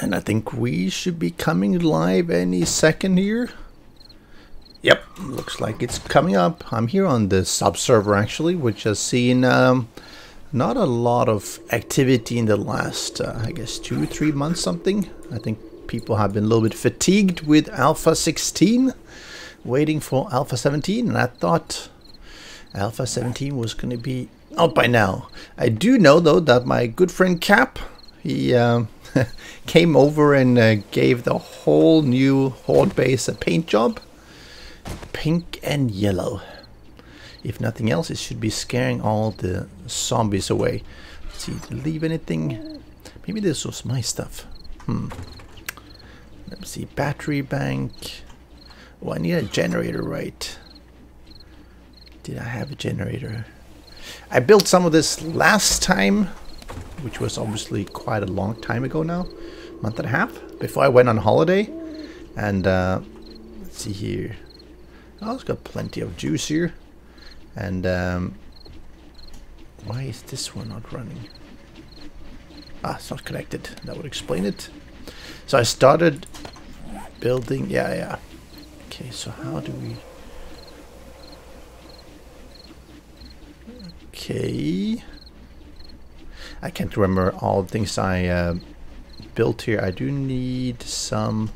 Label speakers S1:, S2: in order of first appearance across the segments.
S1: And I think we should be coming live any second here. Yep, looks like it's coming up. I'm here on the sub server actually, which has seen not a lot of activity in the last, I guess, 2-3 months something. I think people have been a little bit fatigued with Alpha 16, waiting for Alpha 17, and I thought Alpha 17 was going to be out by now. I do know though that my good friend Cap, he came over and gave the whole new Horde base a paint job. Pink and yellow. If nothing else, it should be scaring all the zombies away. Let's see, did I leave anything? Maybe this was my stuff. Let me see, battery bank. Oh, I need a generator, right? Did I have a generator? I built some of this last time, which was obviously quite a long time ago now. Month and a half, before I went on holiday. And let's see here. Oh, it's got plenty of juice here. And why is this one not running? Ah, it's not connected. That would explain it. So I started building. Yeah. Okay, so how do we... Okay. I can't remember all the things I built here. I do need some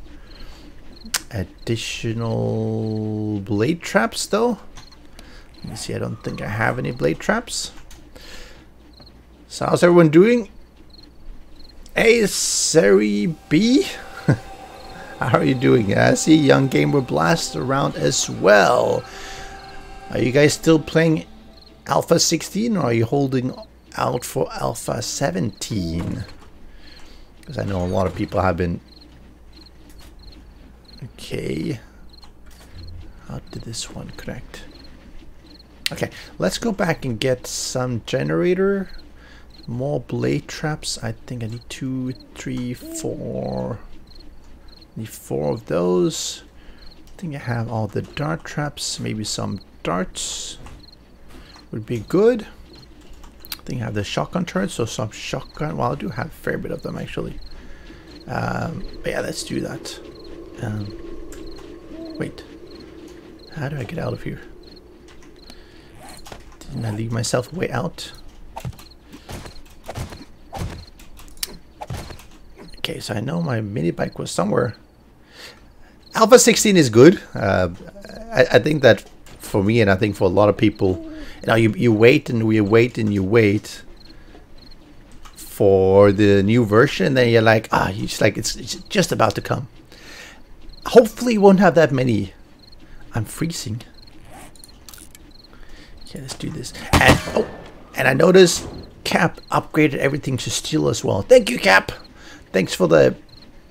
S1: additional blade traps though. Let me see, I don't think I have any blade traps. So how's everyone doing? Hey Sari B, how are you doing? I see Young Gamer Blast around as well. Are you guys still playing Alpha 16 or are you holding out for Alpha 17? Because I know a lot of people have been... Okay, how did this one connect? Okay, let's go back and get some generator, more blade traps. I think I need 2, 3, 4. Need 4 of those. I think I have all the dart traps. Maybe some darts would be good. I think I have the shotgun turrets, so some shotgun. Well, I do have a fair bit of them actually. But yeah, let's do that. Wait, how do I get out of here? Didn't I leave myself a way out? Okay, so I know my mini bike was somewhere. Alpha 16 is good. I think that for me, and I think for a lot of people, you know, you wait and you wait and you wait for the new version, and then you're like, you just like it's just about to come. Hopefully, won't have that many. I'm freezing. Okay, let's do this. And oh, and I noticed Cap upgraded everything to steel as well. Thank you, Cap. Thanks for the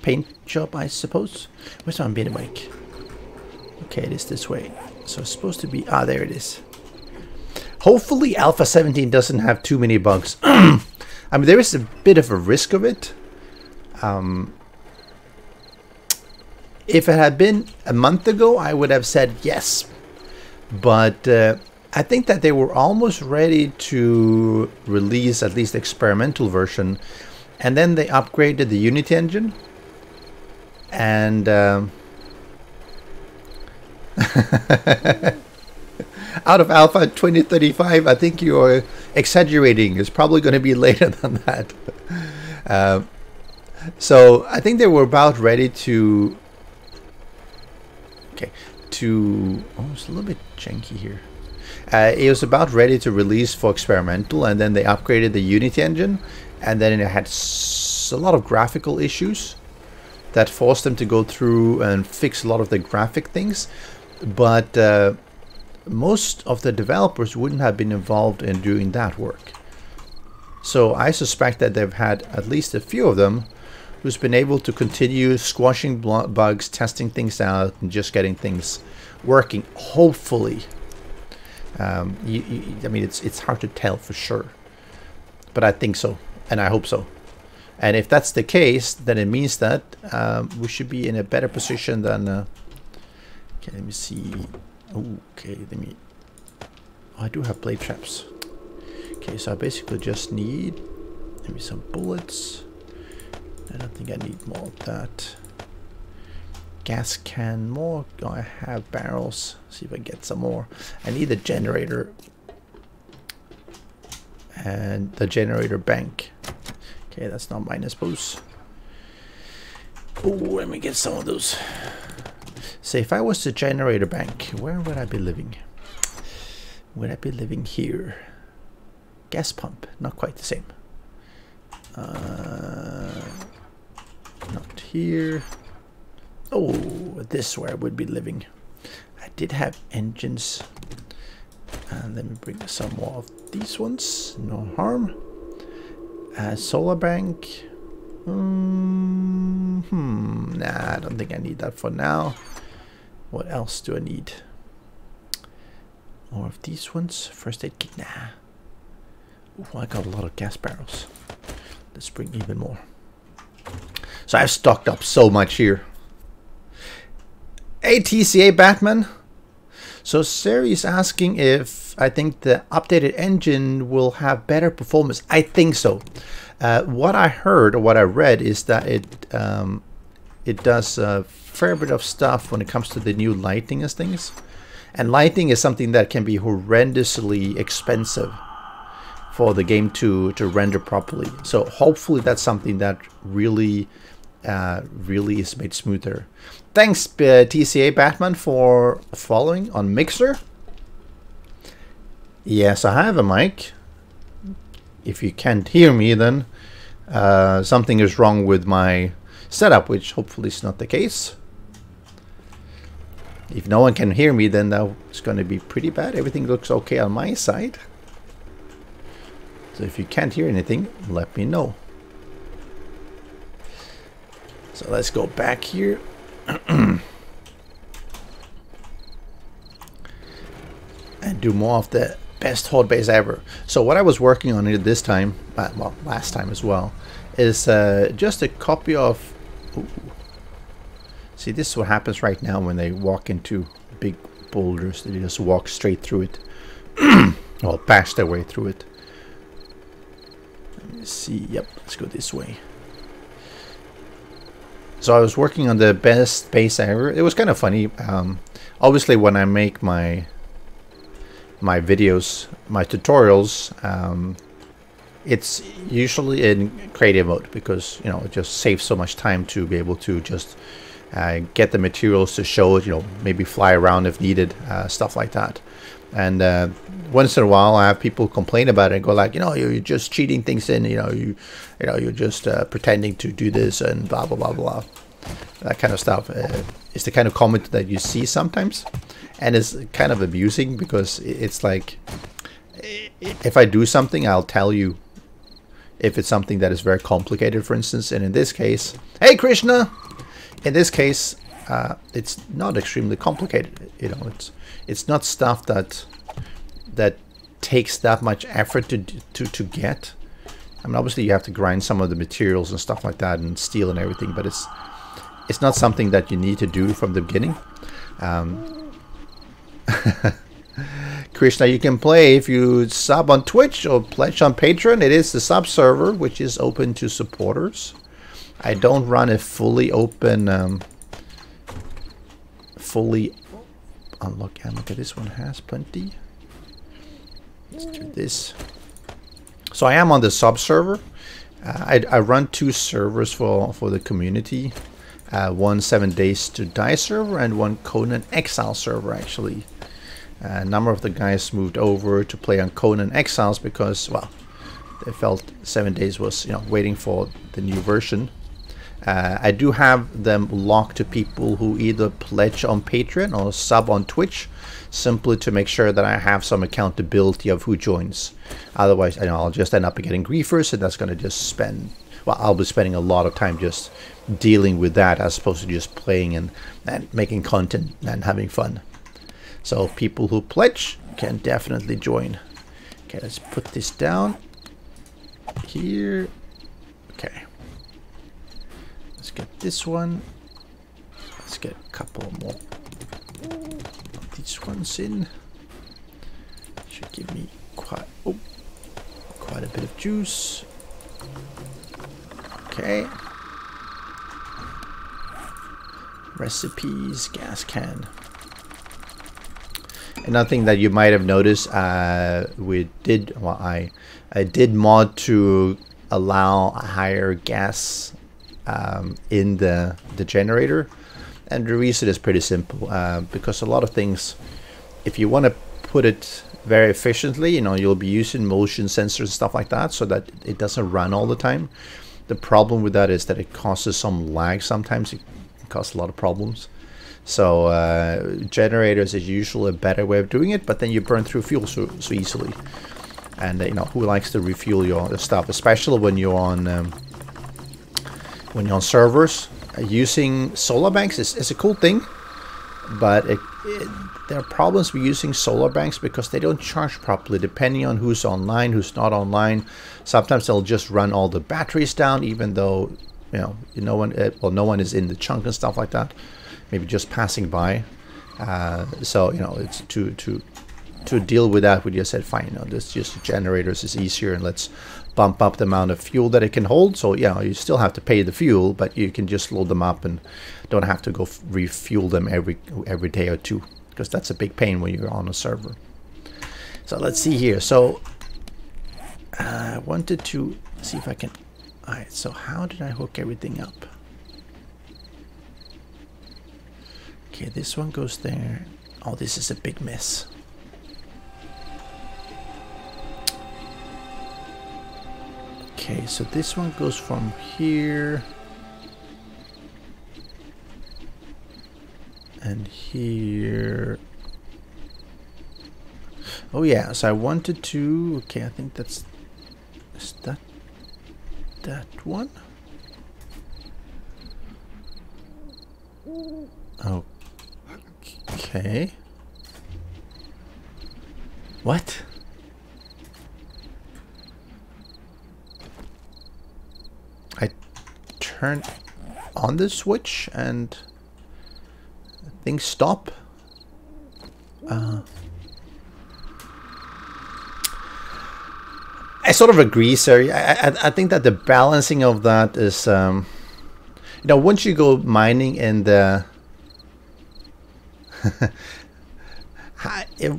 S1: paint job, I suppose. Where's my mini bike? Okay, it is this way. So it's supposed to be. Ah, there it is. Hopefully, Alpha 17 doesn't have too many bugs. I mean, there is a bit of a risk of it. If it had been a month ago, I would have said yes. But I think that they were almost ready to release at least the experimental version. And then they upgraded the Unity engine. And out of Alpha 2035, I think you're exaggerating. It's probably going to be later than that. So I think they were about ready to... Oh, it's a little bit janky here. It was about ready to release for experimental, and then they upgraded the Unity engine, and then it had a lot of graphical issues that forced them to go through and fix a lot of the graphic things. But most of the developers wouldn't have been involved in doing that work. So I suspect that they've had at least a few of them who's been able to continue squashing bugs, testing things out, and just getting things working, hopefully. I mean, it's hard to tell for sure, but I think so, and I hope so. And if that's the case, then it means that we should be in a better position than... okay, let me see. Okay, let me... Oh, I do have blade traps. Okay, so I basically just need maybe some bullets. I don't think I need more of that. Gas can more. Oh, I have barrels. See if I get some more. I need a generator. And the generator bank. Okay, that's not mine, I suppose. Oh, let me get some of those. So if I was the generator bank, where would I be living? Would I be living here? Gas pump, not quite the same. Not here. Oh, this is where I would be living. I did have engines. And let me bring some more of these ones. No harm. Solar bank. Nah, I don't think I need that for now. What else do I need? More of these ones. First aid kit. Nah. Ooh, I got a lot of gas barrels. Let's bring even more. So I've stocked up so much here. Hey, TCA Batman. So Sari is asking if I think the updated engine will have better performance. I think so. What I heard or what I read is that it does a fair bit of stuff when it comes to the new lighting and things. And lighting is something that can be horrendously expensive for the game to render properly. So hopefully that's something that really is made smoother. Thanks TCA Batman for following on Mixer. Yes, I have a mic. If you can't hear me, then something is wrong with my setup, which hopefully is not the case. If no one can hear me, then that's going to be pretty bad. Everything looks okay on my side. So if you can't hear anything, let me know. So let's go back here. And do more of the best horde base ever. So what I was working on here this time, well, last time as well, is just a copy of... Ooh. See, this is what happens right now when they walk into big boulders. They just walk straight through it. Well, bash their way through it. Let me see. Yep, let's go this way. So I was working on the best base ever. It was kind of funny. Obviously, when I make my videos, my tutorials, it's usually in creative mode because, you know, it just saves so much time to be able to just get the materials to show it, you know, maybe fly around if needed, stuff like that. And once in a while, I have people complain about it and go like, you know, you're just cheating things in, you're just pretending to do this and blah blah blah blah, that kind of stuff. It's the kind of comment that you see sometimes, and it's kind of amusing because it's like, if I do something, I'll tell you if it's something that is very complicated, for instance. And in this case, hey Krishna, in this case, it's not extremely complicated. You know, it's not stuff that takes that much effort to get. I mean, obviously you have to grind some of the materials and stuff like that, and steel and everything, but it's not something that you need to do from the beginning. Krishna, you can play if you sub on Twitch or pledge on Patreon. It is the sub server, which is open to supporters. I don't run a fully open, fully unlock. And look at this one, has plenty. Let's do this. So I am on the sub server. I run 2 servers for the community. One 7 Days to Die server and one Conan Exile server, actually. A number of the guys moved over to play on Conan Exiles because, well, they felt 7 Days was, you know, waiting for the new version. I do have them locked to people who either pledge on Patreon or sub on Twitch, simply to make sure that I have some accountability of who joins. Otherwise, I know I'll just end up getting griefers, and that's going to just spend, well, I'll be spending a lot of time just dealing with that as opposed to just playing and making content and having fun. So people who pledge can definitely join. Okay, let's put this down here. Okay. Let's get this one. Let's get a couple more of these ones in. Should give me quite a bit of juice. Okay. recipes, gas can. Another thing that you might have noticed, we did, well, I did mod to allow a higher gas in the generator, and the reason is pretty simple, because a lot of things, if you want to put it very efficiently, you know, you'll be using motion sensors and stuff like that so that it doesn't run all the time. The problem with that is that it causes some lag sometimes. It causes a lot of problems. So generators is usually a better way of doing it, but then you burn through fuel so easily. And you know, who likes to refuel your stuff, especially when you're on servers. Using solar banks is a cool thing, but there are problems with using solar banks because they don't charge properly depending on who's online, who's not online. Sometimes they'll just run all the batteries down, even though no one is in the chunk and stuff like that. Maybe just passing by. So you know, it's to deal with that, we just said, fine, you know, this just generators is easier, and let's bump up the amount of fuel that it can hold. So yeah, you still have to pay the fuel, but you can just load them up and don't have to go refuel them every day or two, because that's a big pain when you're on a server. So let's see here. So I wanted to see if I can. All right. So how did I hook everything up? Okay, this one goes there. Oh, this is a big mess. Okay, so this one goes from here and here. Oh yeah, so I wanted to, okay, I think that's, is that one? Okay. What? I turn on the switch and things stop. I sort of agree, sir. I think that the balancing of that is, you know, once you go mining in the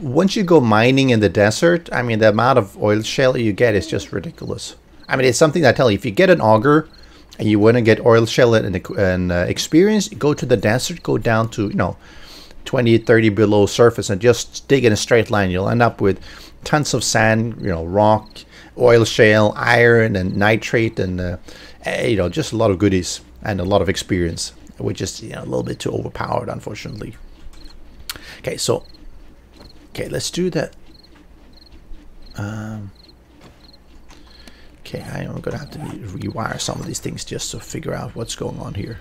S1: once you go mining in the desert, I mean, the amount of oil shale you get is just ridiculous. I mean, it's something I tell you, if you get an auger and you want to get oil shale and experience, go to the desert, go down to, you know, 20, 30 below surface and just dig in a straight line. You'll end up with tons of sand, you know, rock, oil shale, iron, and nitrate, and you know, just a lot of goodies and a lot of experience, which is, you know, a little bit too overpowered, unfortunately. Okay, so okay, let's do that. Okay, I am gonna have to rewire some of these things just to figure out what's going on here.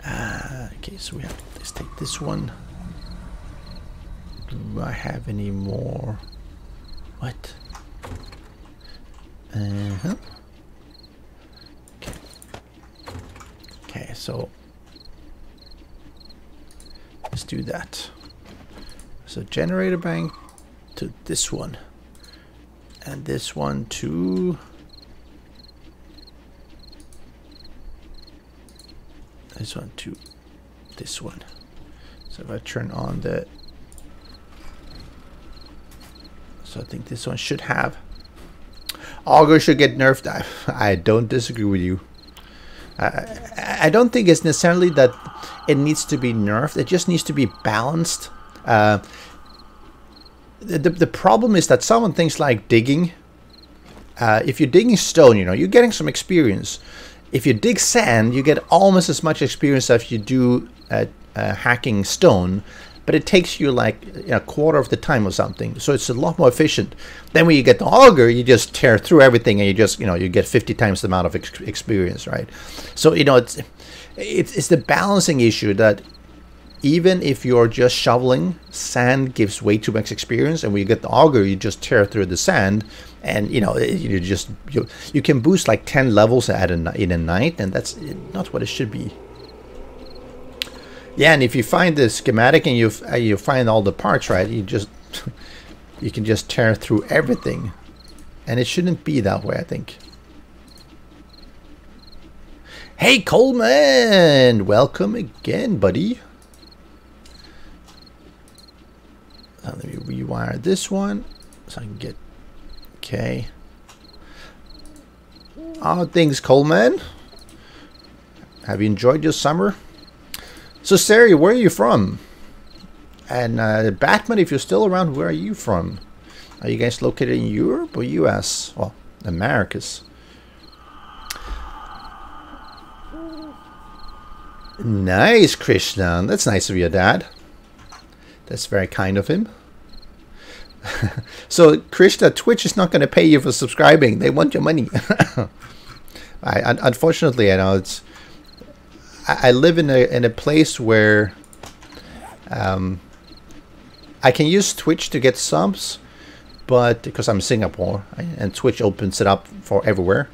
S1: Okay, so we have to, let's take this one. Do I have any more? What? Okay. Okay, so let's do that. So generator bank to this one, and this one to this one to this one. So if I turn on the, so I think this one should have, auger should get nerfed. I don't disagree with you. I don't think it's necessarily that it needs to be nerfed. It just needs to be balanced. The problem is that some things like digging, if you're digging stone, you know, you're getting some experience. If you dig sand, you get almost as much experience as you do hacking stone, but it takes you like a quarter of the time or something. So it's a lot more efficient. Then when you get the auger, you just tear through everything and you just, you know, you get 50 times the amount of experience, right? So, you know, it's the balancing issue that even if you're just shoveling, sand gives way too much experience, and when you get the auger, you just tear through the sand, and you know, you can boost like 10 levels in a night, and that's not what it should be. Yeah, and if you find the schematic and you find all the parts, right, you can just tear through everything, and it shouldn't be that way, I think. Hey, Coleman! Welcome again, buddy. Let me rewire this one so I can get... Okay. How things, Coleman? Have you enjoyed your summer? So, Sari, where are you from? And Batman, if you're still around, where are you from? Are you guys located in Europe or US? Well, Americas. Nice, Krishna. That's nice of your dad. That's very kind of him. So, Krishna, Twitch is not going to pay you for subscribing. They want your money. Unfortunately, I know it's... I live in a place where I can use Twitch to get subs, but because I'm in Singapore and Twitch opens it up for everywhere.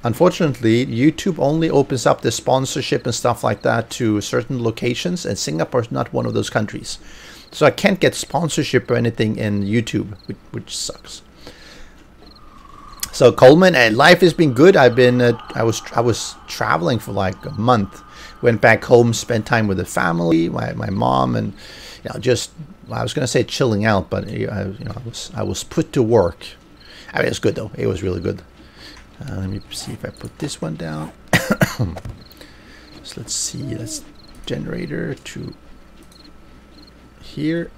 S1: Unfortunately, YouTube only opens up the sponsorship and stuff like that to certain locations, and Singapore is not one of those countries. So I can't get sponsorship or anything in YouTube, which sucks. So Coleman, life has been good. I was traveling for like a month. Went back home, spent time with the family, my mom, and just I was gonna say chilling out, but I was put to work. I mean, it's good though. It was really good. Let me see if I put this one down. So let's see. That's generator to here.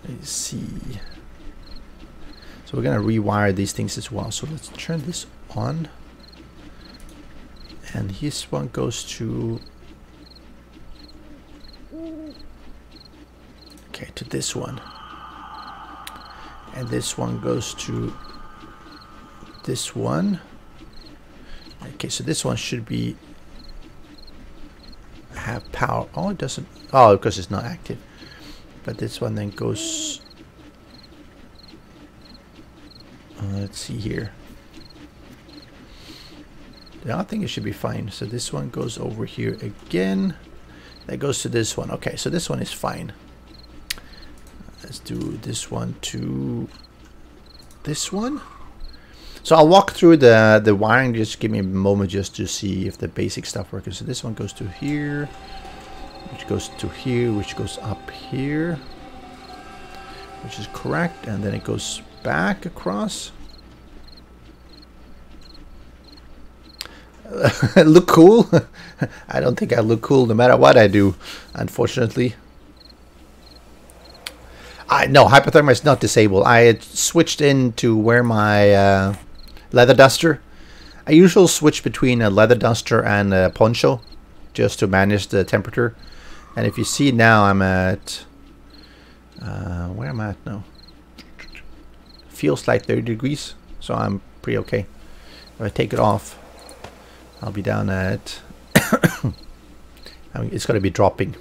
S1: Let's see. So we're gonna rewire these things as well. So let's turn this on. And this one goes to... Okay, to this one. And this one goes to this one. Okay, so this one should be... have power. Oh, it doesn't... Oh, because it's not active. But this one then goes... let's see here. I think it should be fine. So this one goes over here again. That goes to this one. Okay, so this one is fine. Let's do this one to this one. So I'll walk through the wiring. Just give me a moment just to see if the basic stuff works. So this one goes to here, which goes to here, which goes up here, which is correct. And then it goes back across. Look cool? I don't think I look cool no matter what I do, unfortunately. No, hypothermia is not disabled. I had switched in to wear my leather duster. I usually switch between a leather duster and a poncho just to manage the temperature. And if you see now, I'm at... where am I at now? Feels like 30 degrees, so I'm pretty okay. If I take it off, I'll be down at... I mean, it's going to be dropping.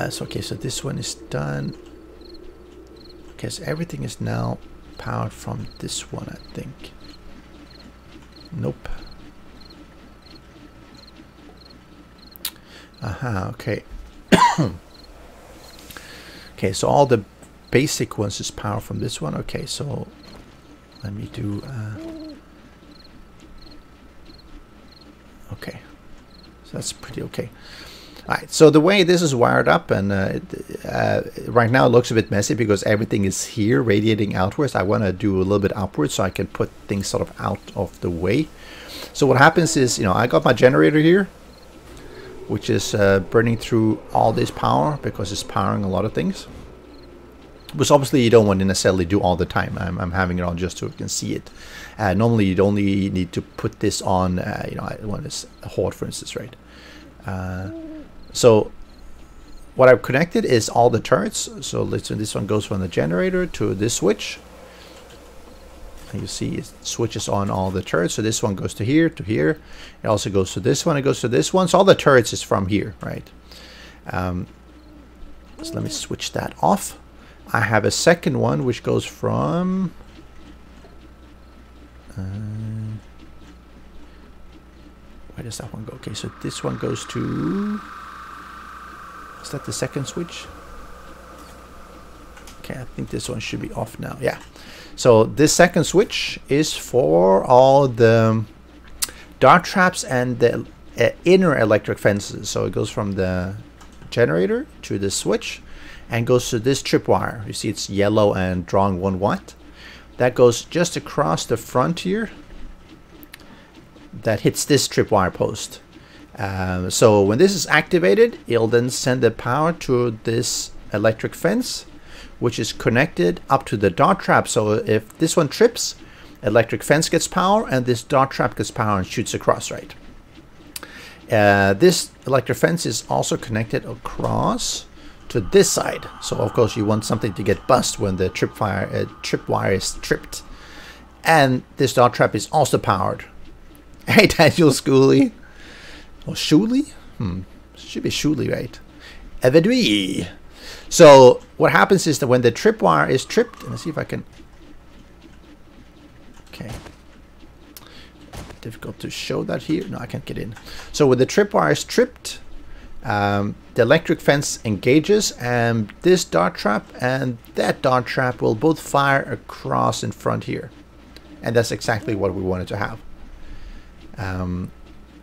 S1: So okay, so this one is done. Okay, so everything is now powered from this one, I think. Nope. Aha, okay. Okay, so all the basic ones is powered from this one. Okay, so let me do... okay, so that's pretty okay. Alright, so the way this is wired up, and right now it looks a bit messy because everything is here radiating outwards. I want to do a little bit upwards so I can put things sort of out of the way. So what happens is, I got my generator here, which is burning through all this power because it's powering a lot of things. Which obviously you don't want to necessarily do all the time. I'm having it on just so you can see it. Normally you'd only need to put this on, when it's hot, for instance, right? So what I've connected is all the turrets. So this one goes from the generator to this switch. And you see it switches on all the turrets. So this one goes to here, to here. It also goes to this one. It goes to this one. So all the turrets is from here, right? So let me switch that off. I have a second one which goes from... where does that one go? Okay, so this one goes to... Is that the second switch? Okay, I think this one should be off now. Yeah. So this second switch is for all the dart traps and the inner electric fences. So it goes from the generator to the switch and goes to this tripwire. You see it's yellow and drawing 1 watt. That goes just across the front here. That hits this tripwire post. So when this is activated, it'll then send the power to this electric fence, which is connected up to the dart trap. So if this one trips, electric fence gets power and this dart trap gets power and shoots across, right? This electric fence is also connected across to this side. So of course you want something to get bust when the tripwire is tripped. And this dart trap is also powered. Hey Daniel Schooley. Or Shuley? Should be Shuley, right? Vedui. So what happens is that when the tripwire is tripped, and let's see if I can. Okay. Difficult to show that here. No, I can't get in. So when the tripwire is tripped, the electric fence engages, and this dart trap and that dart trap will both fire across in front here. And that's exactly what we wanted to have.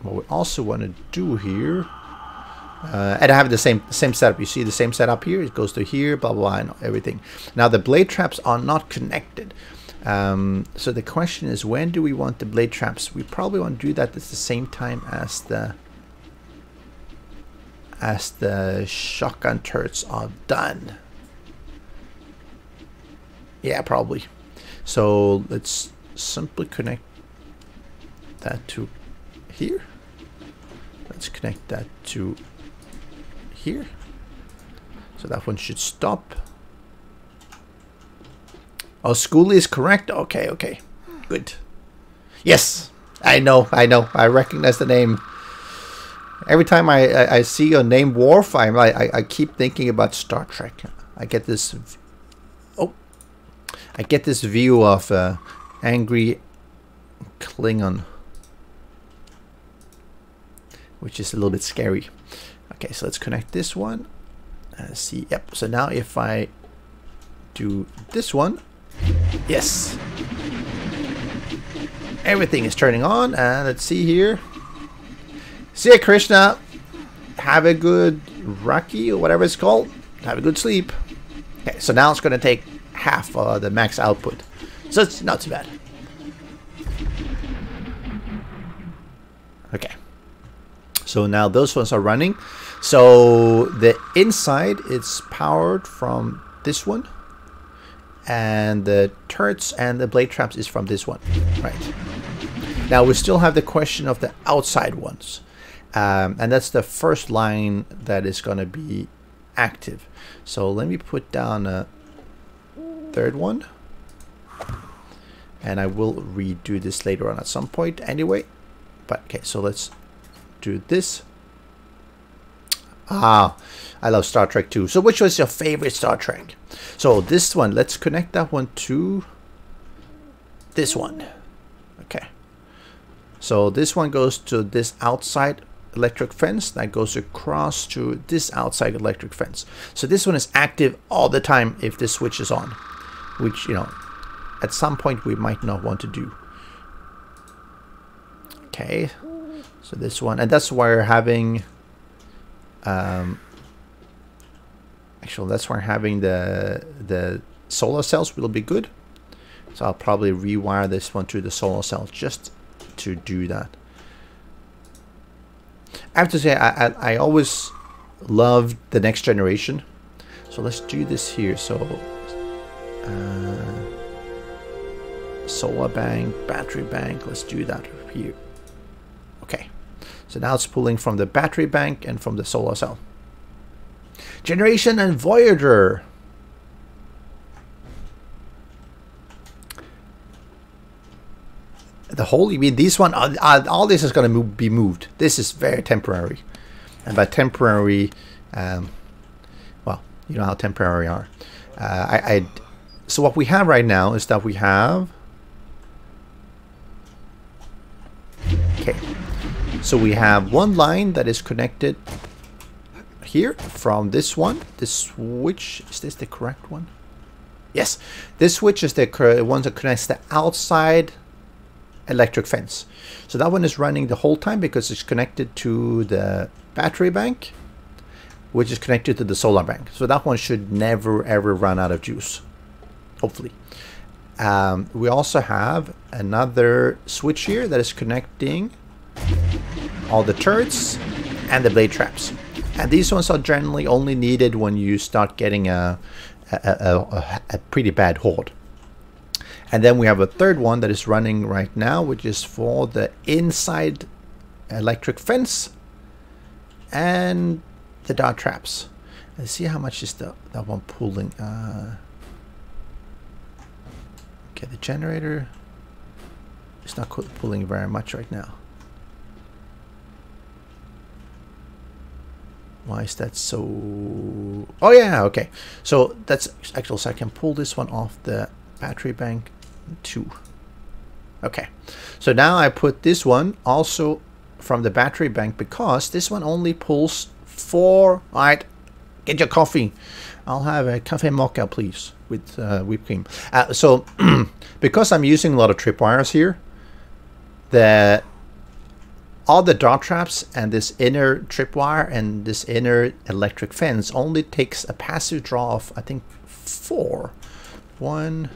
S1: What we also want to do here, and I have the same setup. You see the same setup here. It goes to here, blah blah, and everything. Now the blade traps are not connected. So the question is, when do we want the blade traps? We probably want to do that at the same time as the shotgun turrets are done. Yeah, probably. So let's simply connect that to here. Let's connect that to here. So that one should stop. Oh, Schooley is correct. Okay, okay. Good. Yes. I know. I recognize the name. Every time I see a name Worf, I keep thinking about Star Trek. I get this view of angry Klingon, which is a little bit scary. Okay, so let's connect this one. See, yep. So now if I do this one, yes, everything is turning on. And let's see here. See ya, Krishna. Have a good Raki or whatever it's called. Have a good sleep. Okay, so now it's going to take half the max output. So it's not too bad. Okay. So now those ones are running. So the inside is powered from this one. And the turrets and the blade traps is from this one. Right. Now we still have the question of the outside ones. And that's the first line that is going to be active. So let me put down a third one. And I will redo this later on at some point anyway. But okay, so let's do this. Ah, I love Star Trek too. So which was your favorite Star Trek? So this one, let's connect that one to this one. Okay. So this one goes to this outside electric fence that goes across to this outside electric fence. So this one is active all the time if this switch is on, which, you know, at some point we might not want to do. Okay. So this one, and that's why we're having actually that's why having the solar cells will be good. So I'll probably rewire this one to the solar cell just to do that. I have to say I always loved the next generation. So let's do this here. So solar bank, battery bank, let's do that here. Okay. So now it's pulling from the battery bank and from the solar cell. Generation and Voyager. The whole, you mean these one, all this is going to be moved. This is very temporary. And by temporary, well, you know how temporary are. So what we have right now is that we have, okay. So we have one line that is connected here from this one. This switch, is this the correct one? Yes, this switch is the one that connects the outside electric fence. So that one is running the whole time because it's connected to the battery bank, which is connected to the solar bank. So that one should never ever run out of juice, hopefully. We also have another switch here that is connecting all the turrets and the blade traps. And these ones are generally only needed when you start getting a pretty bad horde. And then we have a third one that is running right now, which is for the inside electric fence and the dart traps. Let's see how much is that one pulling. Okay, the generator is not pulling very much right now. Why is that so? Oh yeah, okay. So that's actually, so I can pull this one off the battery bank too. Okay, so now I put this one also from the battery bank because this one only pulls 4. All right, get your coffee. I'll have a cafe mocha, please, with whipped cream. So because I'm using a lot of tripwires here, all the dart traps and this inner tripwire and this inner electric fence only takes a passive draw of, I think, 4. 1.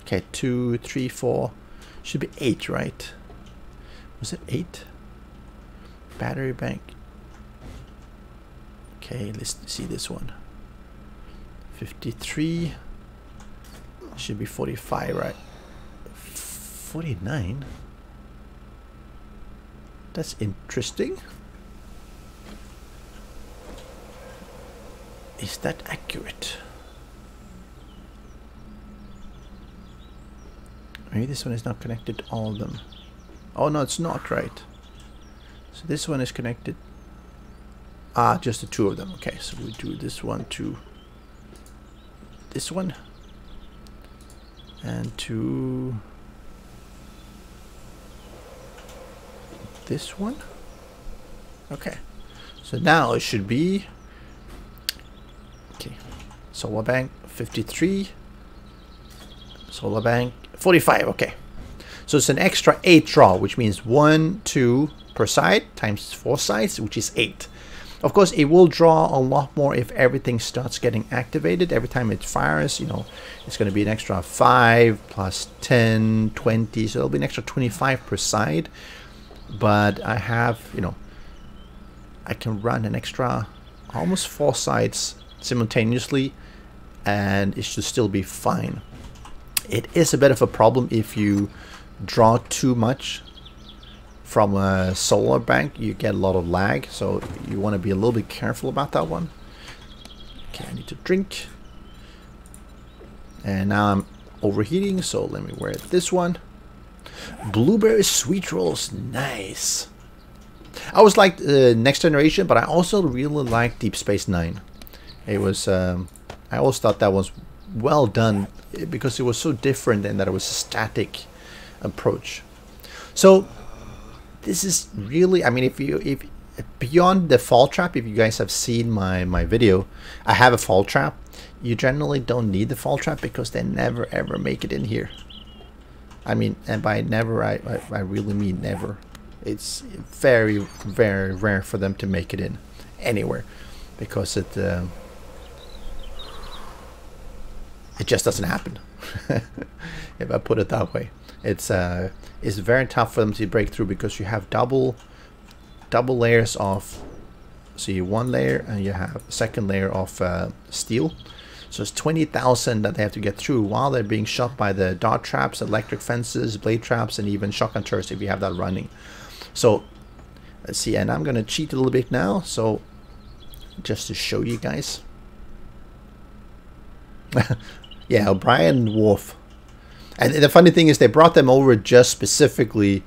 S1: Okay, 2, 3, 4. Should be 8, right? Was it 8? Battery bank. Okay, let's see this one. 53. Should be 45, right? 49? That's interesting. Is that accurate? Maybe this one is not connected to all of them. Oh no, it's not, right? So this one is connected. Ah, just the 2 of them. Okay, so we do this one to this one and to this one. Okay, so now it should be okay. Solar bank 53, solar bank 45. Okay, so it's an extra 8 draw, which means 1, 2 per side times 4 sides, which is 8. Of course, it will draw a lot more if everything starts getting activated. Every time it fires, you know, it's going to be an extra 5 plus 10, 20, so it'll be an extra 25 per side. But I have, you know, I can run an extra almost 4 sides simultaneously and it should still be fine. It is a bit of a problem if you draw too much from a solar bank. You get a lot of lag, so you want to be a little bit careful about that one. Okay, I need to drink. And now I'm overheating, so let me wear this one. Blueberry sweet rolls, nice. I always liked Next Generation, but I also really liked Deep Space Nine. It was I always thought that was well done because it was so different and that it was a static approach. So this is really, I mean, if beyond the fall trap, if you guys have seen my video, I have a fall trap. You generally don't need the fall trap because they never ever make it in here. I mean, and by never, I really mean never. It's very, very rare for them to make it in anywhere because it just doesn't happen. If I put it that way, it's very tough for them to break through because you have double layers of, see, 1 layer and you have a 2nd layer of steel. So it's 20,000 that they have to get through while they're being shot by the dart traps, electric fences, blade traps, and even shotgun turrets if you have that running. So let's see, and I'm gonna cheat a little bit now, so just to show you guys. Yeah, O'Brien and Worf. And the funny thing is they brought them over just specifically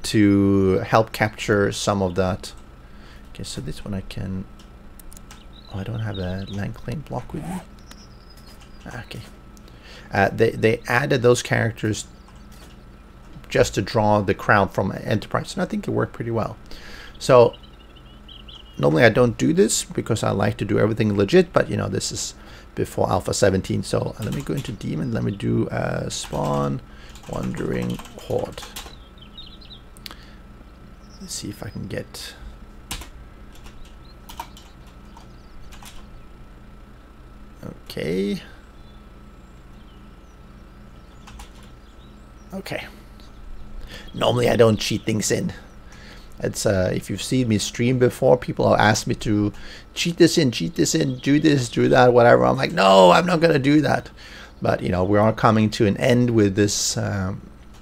S1: to help capture some of that. Okay, so this one I can... Oh, I don't have a land claim block with me. Okay. They added those characters just to draw the crowd from Enterprise, and I think it worked pretty well. So normally I don't do this because I like to do everything legit, but you know, this is before Alpha 17. So let me go into Demon. Let me do spawn Wandering Horde. Let's see if I can get... Okay. Okay. Normally I don't cheat things in. It's if you've seen me stream before, people have asked me to cheat this in, do this, do that, whatever. I'm like, no, I'm not gonna do that. But you know, we are coming to an end with this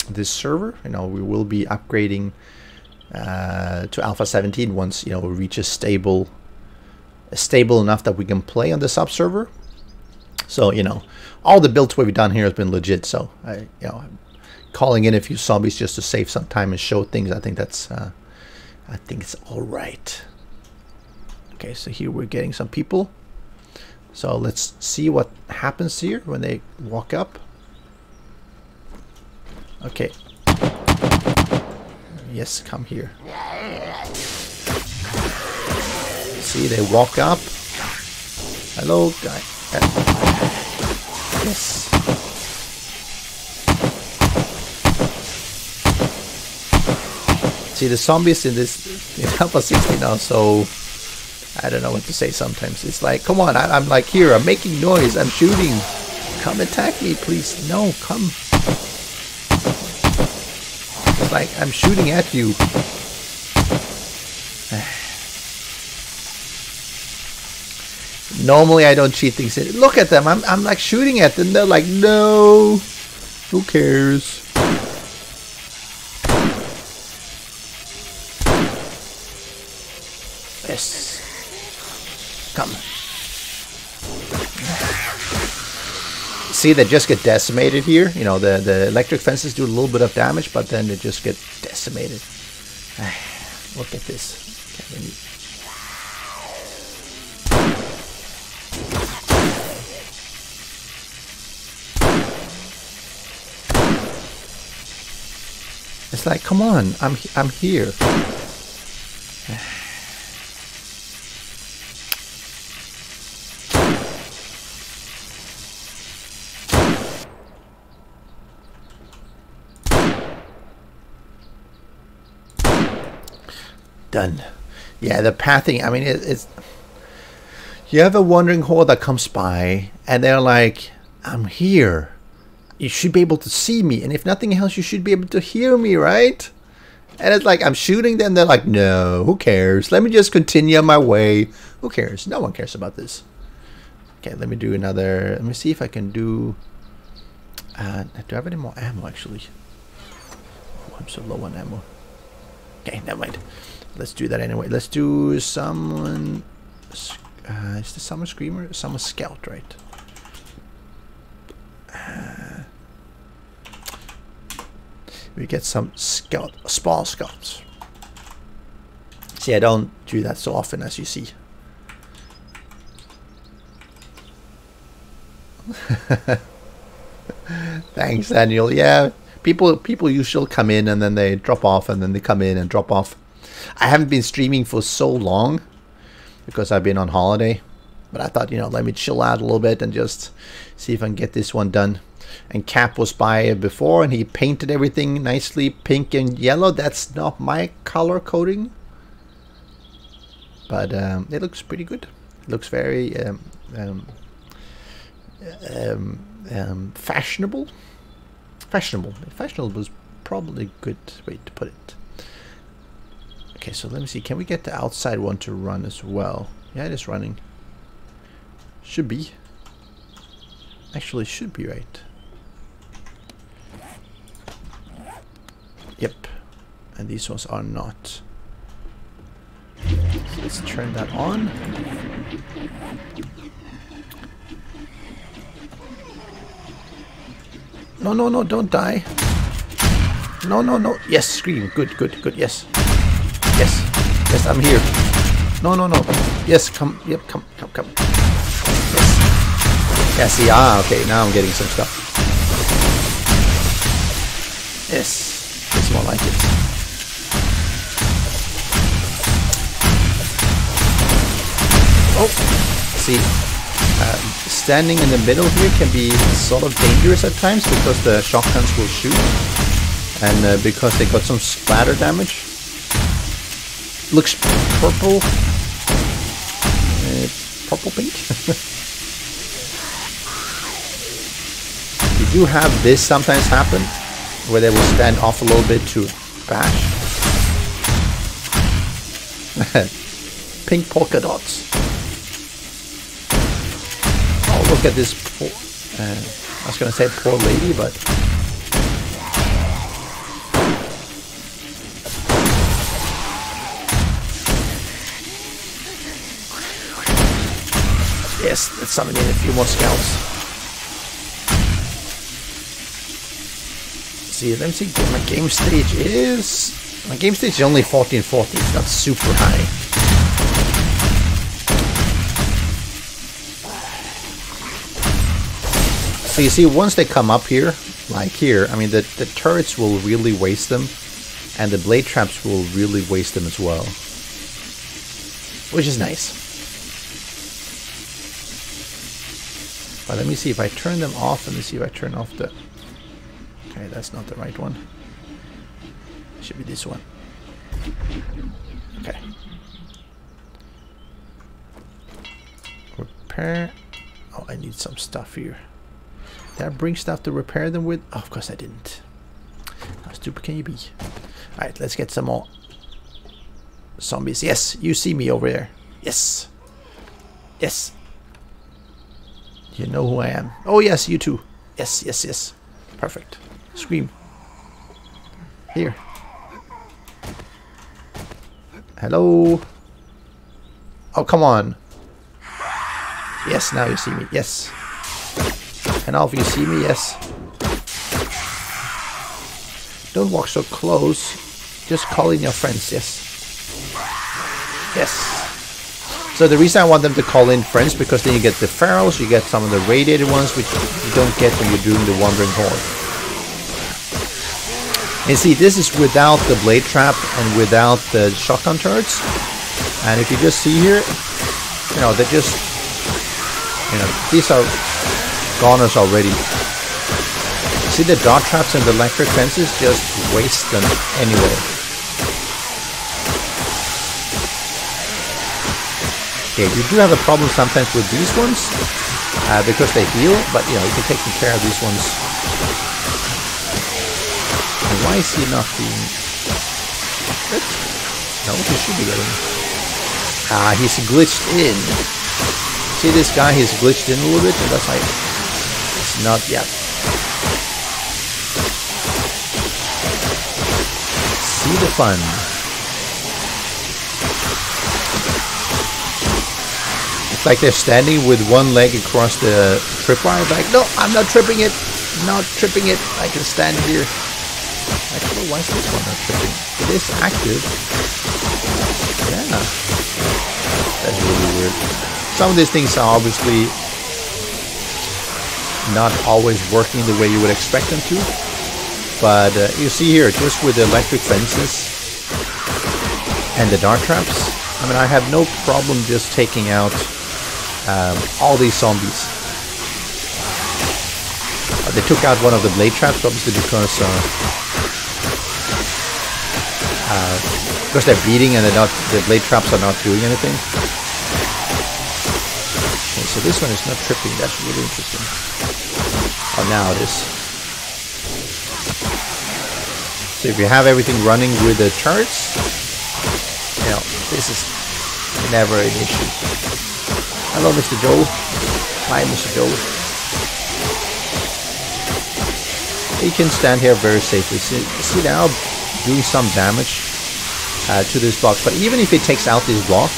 S1: this server. You know, we will be upgrading to Alpha 17 once, you know, we reach a stable enough that we can play on the sub server. So you know, all the builds we've done here has been legit. So you know, calling in a few zombies just to save some time and show things, I think that's I think it's all right. Okay, so here we're getting some people. So let's see what happens here when they walk up. Okay. Yes, come here. See, they walk up. Hello, guy. Yes. See, the zombies in this in Alpha 16 now, so I don't know what to say sometimes. It's like, come on, I'm like here, I'm making noise, I'm shooting. Come attack me, please. No, come. It's like, I'm shooting at you. Normally I don't cheat things in. Look at them, I'm like shooting at them. They're like, no, who cares? Yes. Come. See, they just get decimated here. You know, the electric fences do a little bit of damage, but then they just get decimated. Look at this. Okay, it's like, come on, I'm here. Done. Yeah, the pathing, I mean, it's... You have a wandering horde that comes by, and they're like, I'm here. You should be able to see me, and if nothing else, you should be able to hear me, right? And it's like, I'm shooting them, they're like, no, who cares? Let me just continue on my way. Who cares? No one cares about this. Okay, let me do another... Let me see if I can do... do I have any more ammo, actually? Oh, I'm so low on ammo. Okay, never mind. Let's do that anyway. Let's do someone... is this Summer Screamer? Summer Scout, right? We get some small scouts. See, I don't do that so often, as you see. Thanks, Daniel. Yeah, people usually come in and then they drop off, and then they come in and drop off. I haven't been streaming for so long because I've been on holiday, but I thought, you know, let me chill out a little bit and just see if I can get this one done. And Cap was by before, and he painted everything nicely pink and yellow. That's not my color coding, but it looks pretty good. It looks very fashionable. Fashionable was probably a good way to put it. Okay, so let me see. Can we get the outside one to run as well? Yeah, it is running. Should be. Actually, should be right. Yep. And these ones are not. So let's turn that on. No, no, no, don't die. No, no, no. Yes, scream. Good, good, good. Yes. Yes. Yes, I'm here. No, no, no. Yes, come. Yep, come. Yes. Yeah, see, okay, now I'm getting some stuff. Yes. It's more like it. Oh, see. Standing in the middle here can be sort of dangerous at times because the shotguns will shoot, and because they got some splatter damage. Looks purple, purple pink. You do have this sometimes happen, where they will stand off a little bit to bash. Pink polka dots. Oh, look at this poor, I was gonna say poor lady, but yes, let's summon in a few more scouts. See, let me see what my game stage is. My game stage is only 1440, it's not super high. So you see, once they come up here, like here, I mean, the turrets will really waste them, and the blade traps will really waste them as well. Which is nice. But let me see if I turn them off. Let me see if I turn off the... Okay, that's not the right one. It should be this one. Okay. Repair. Oh, I need some stuff here. Did I bring stuff to repair them with? Oh, of course I didn't. How stupid can you be? Alright, let's get some more zombies. Yes, you see me over there. Yes. Yes. You know who I am. Oh, yes, you too. Yes, yes, yes. Perfect. Scream. Here. Hello. Oh, come on. Yes, now you see me. Yes. And all of you see me, yes. Don't walk so close. Just call in your friends, yes. Yes. So the reason I want them to call in friends, because then you get the pharaohs, you get some of the radiated ones, which you don't get when you're doing the wandering horde. And see, this is without the blade trap and without the shotgun turrets. And if you just see here, you know, they're just, you know, these are goners already. See the dart traps and the electric fences? Just waste them anyway. Okay, you do have a problem sometimes with these ones because they heal, but you know, you can take care of these ones. And why is he not being... What? No, he should be getting... Ah, he's glitched in. See this guy, he's glitched in a little bit, and that's why it's not yet. See the fun. It's like they're standing with one leg across the tripwire, like, no, I'm not tripping it, not tripping it, I can stand here. Actually, why is this one not tripping? It is active. Yeah. That's really weird. Some of these things are obviously not always working the way you would expect them to. But you see here, just with the electric fences and the dart traps, I mean, I have no problem just taking out all these zombies. They took out one of the blade traps, obviously, because they're beating and the blade traps are not doing anything. Okay, so this one is not tripping. That's really interesting. Oh, now it is. So if you have everything running with the turrets, you know, this is never an issue. Hello, Mr. Joe. Hi, Mr. Joe. He can stand here very safely. See now, doing some damage to this block. But even if he takes out this block,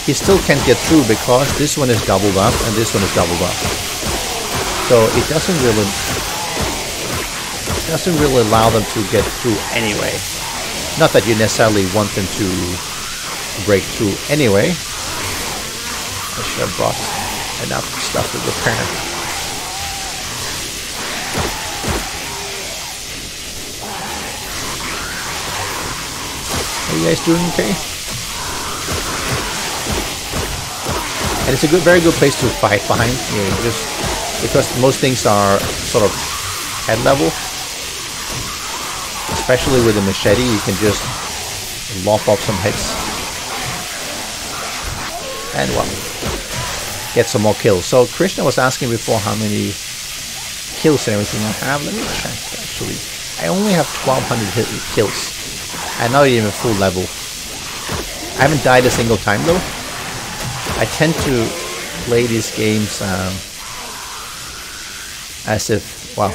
S1: he still can't get through because this one is doubled up and this one is doubled up. So it doesn't really allow them to get through anyway. Not that you necessarily want them to break through anyway. I should have brought enough stuff to repair. Are you guys doing okay? And And it's a very good place to fight behind. You know, just because most things are sort of head level. Especially with a machete, you can just lop off some hits. And well, get some more kills. So Krishna was asking before how many kills and everything I have. Let me check actually. I only have 1200 kills. I'm not even full level. I haven't died a single time though. I tend to play these games as if, well,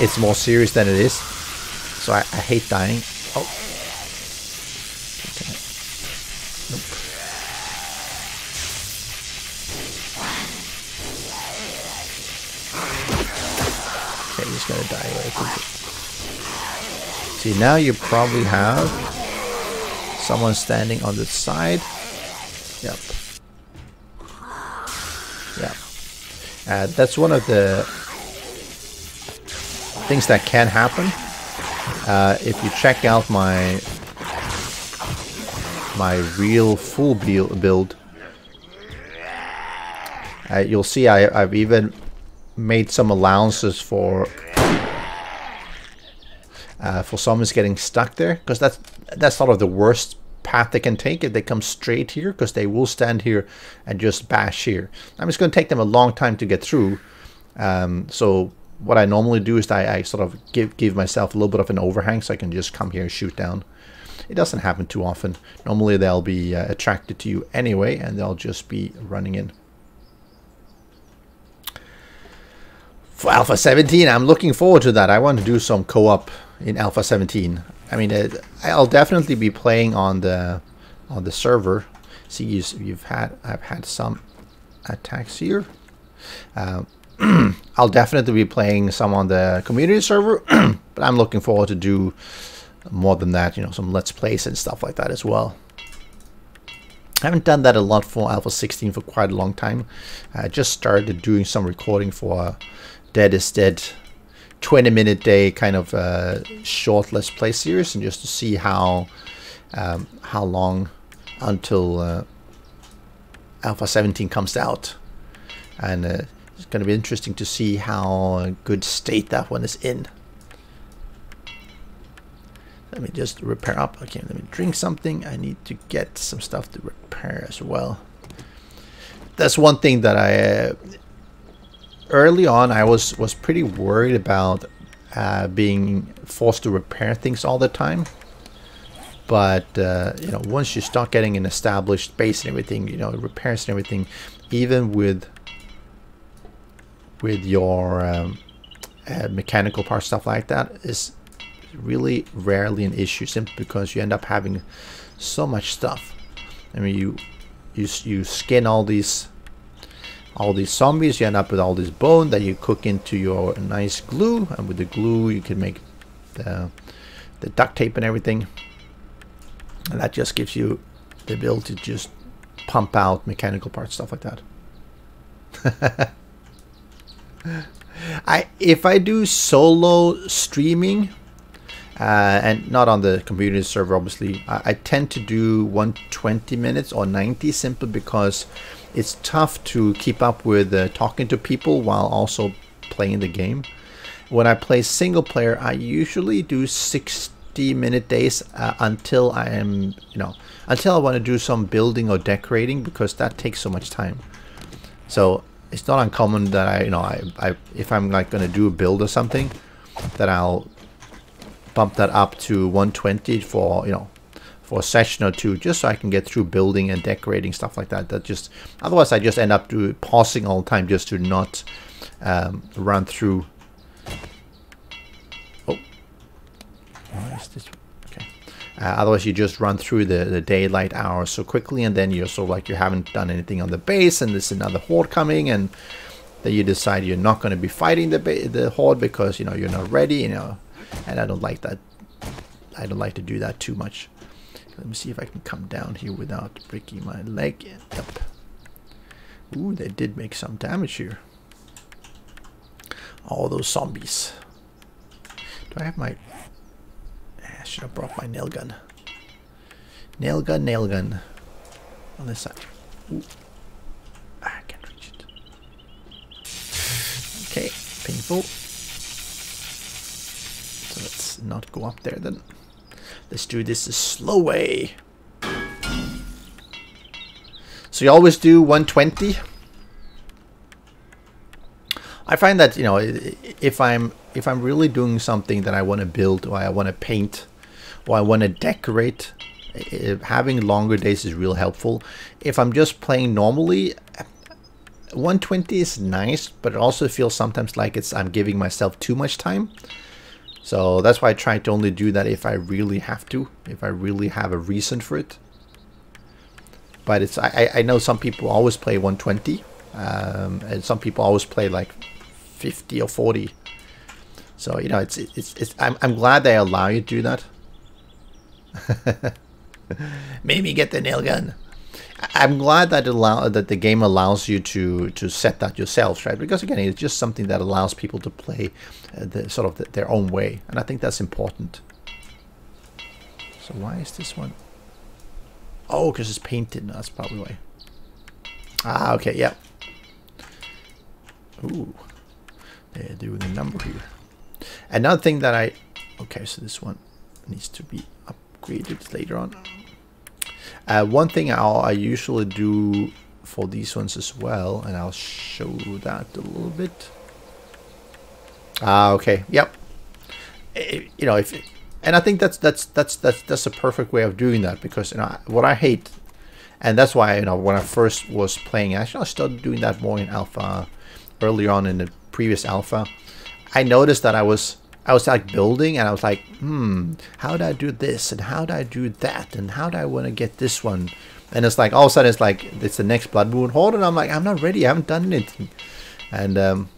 S1: it's more serious than it is. So I hate dying. Oh. Okay. Nope. Okay, he's gonna die very quickly. See, now you probably have someone standing on the side. Yep. Yeah. That's one of the things that can happen. If you check out my real full build, you'll see I've even made some allowances for someone's getting stuck there, because that's sort of the worst path they can take if they come straight here, because they will stand here and just bash here. I'm just going to take them a long time to get through. So what I normally do is I sort of give myself a little bit of an overhang so I can just come here and shoot down. It doesn't happen too often. Normally they'll be attracted to you anyway, and they'll just be running in. For Alpha 17, I'm looking forward to that. I want to do some co-op in Alpha 17. I mean, I'll definitely be playing on the server. See, I've had some attacks here. I'll definitely be playing some on the community server, but I'm looking forward to do more than that. You know, some let's plays and stuff like that as well. I haven't done that a lot for Alpha 16 for quite a long time. I just started doing some recording for Dead is Dead 20-minute day kind of short let's play series, and just to see how long until Alpha 17 comes out. And it's going to be interesting to see how good state that one is in. Let me just repair up. Okay, let me drink something. I need to get some stuff to repair as well. That's one thing that I early on I was pretty worried about being forced to repair things all the time. But you know, once you start getting an established base and everything, you know, repairs and everything, even with your mechanical parts, stuff like that, is really rarely an issue, simply because you end up having so much stuff. I mean, you skin all these zombies, you end up with all this bone that you cook into your nice glue, and with the glue you can make the duct tape and everything, and that just gives you the ability to just pump out mechanical parts, stuff like that. If I do solo streaming, and not on the community server obviously, I tend to do 120 minutes or 90, simply because it's tough to keep up with talking to people while also playing the game. When I play single player, I usually do 60-minute days until I am, you know, until I want to do some building or decorating, because that takes so much time. So it's not uncommon that I if I'm like going to do a build or something, that I'll bump that up to 120 for, you know, for a session or two, just so I can get through building and decorating, stuff like that. That just, otherwise I just end up pausing all the time just to not run through. Oh, what is this? Okay. Otherwise you just run through the daylight hours so quickly, and then you're sort of like you haven't done anything on the base, and there's another horde coming, and then you decide you're not going to be fighting the horde because, you know, you're not ready, you know. And I don't like that. I don't like to do that too much. Let me see if I can come down here without breaking my leg. Yep. Ooh, they did make some damage here. All those zombies. Do I have my... I should have brought my nail gun. Nail gun, nail gun. On this side. Ooh. I can't reach it. Okay, painful. So let's not go up there then. Let's do this the slow way. So you always do 120. I find that, you know, if I'm really doing something that I want to build, or I want to paint, or I want to decorate, having longer days is real helpful. If I'm just playing normally, 120 is nice, but it also feels sometimes like I'm giving myself too much time. So that's why I try to only do that if I really have to, if I really have a reason for it. But it's I know some people always play 120, and some people always play like 50 or 40. So, you know, I'm glad they allow you to do that. Made me get the nail gun. I'm glad that the game allows you to set that yourself, right? Because again, it's just something that allows people to play their own way, and I think that's important. So why is this one? Oh, because it's painted. No, that's probably why. Ah, okay, yeah. Ooh, they're doing a number here. Another thing that okay, so this one needs to be upgraded later on. One thing I usually do for these ones as well, and I'll show that a little bit. Ah, okay, yep. You know, and I think that's a perfect way of doing that, because, you know, what I hate, and that's why, you know, when I first was playing, actually I started doing that more in alpha, early on in the previous alpha. I noticed that I was like building, and I was like, how do I do this, and how do I do that, and how do I want to get this one? And it's like all of a sudden it's the next Blood Moon Horde, and I'm like, I'm not ready, I haven't done anything. And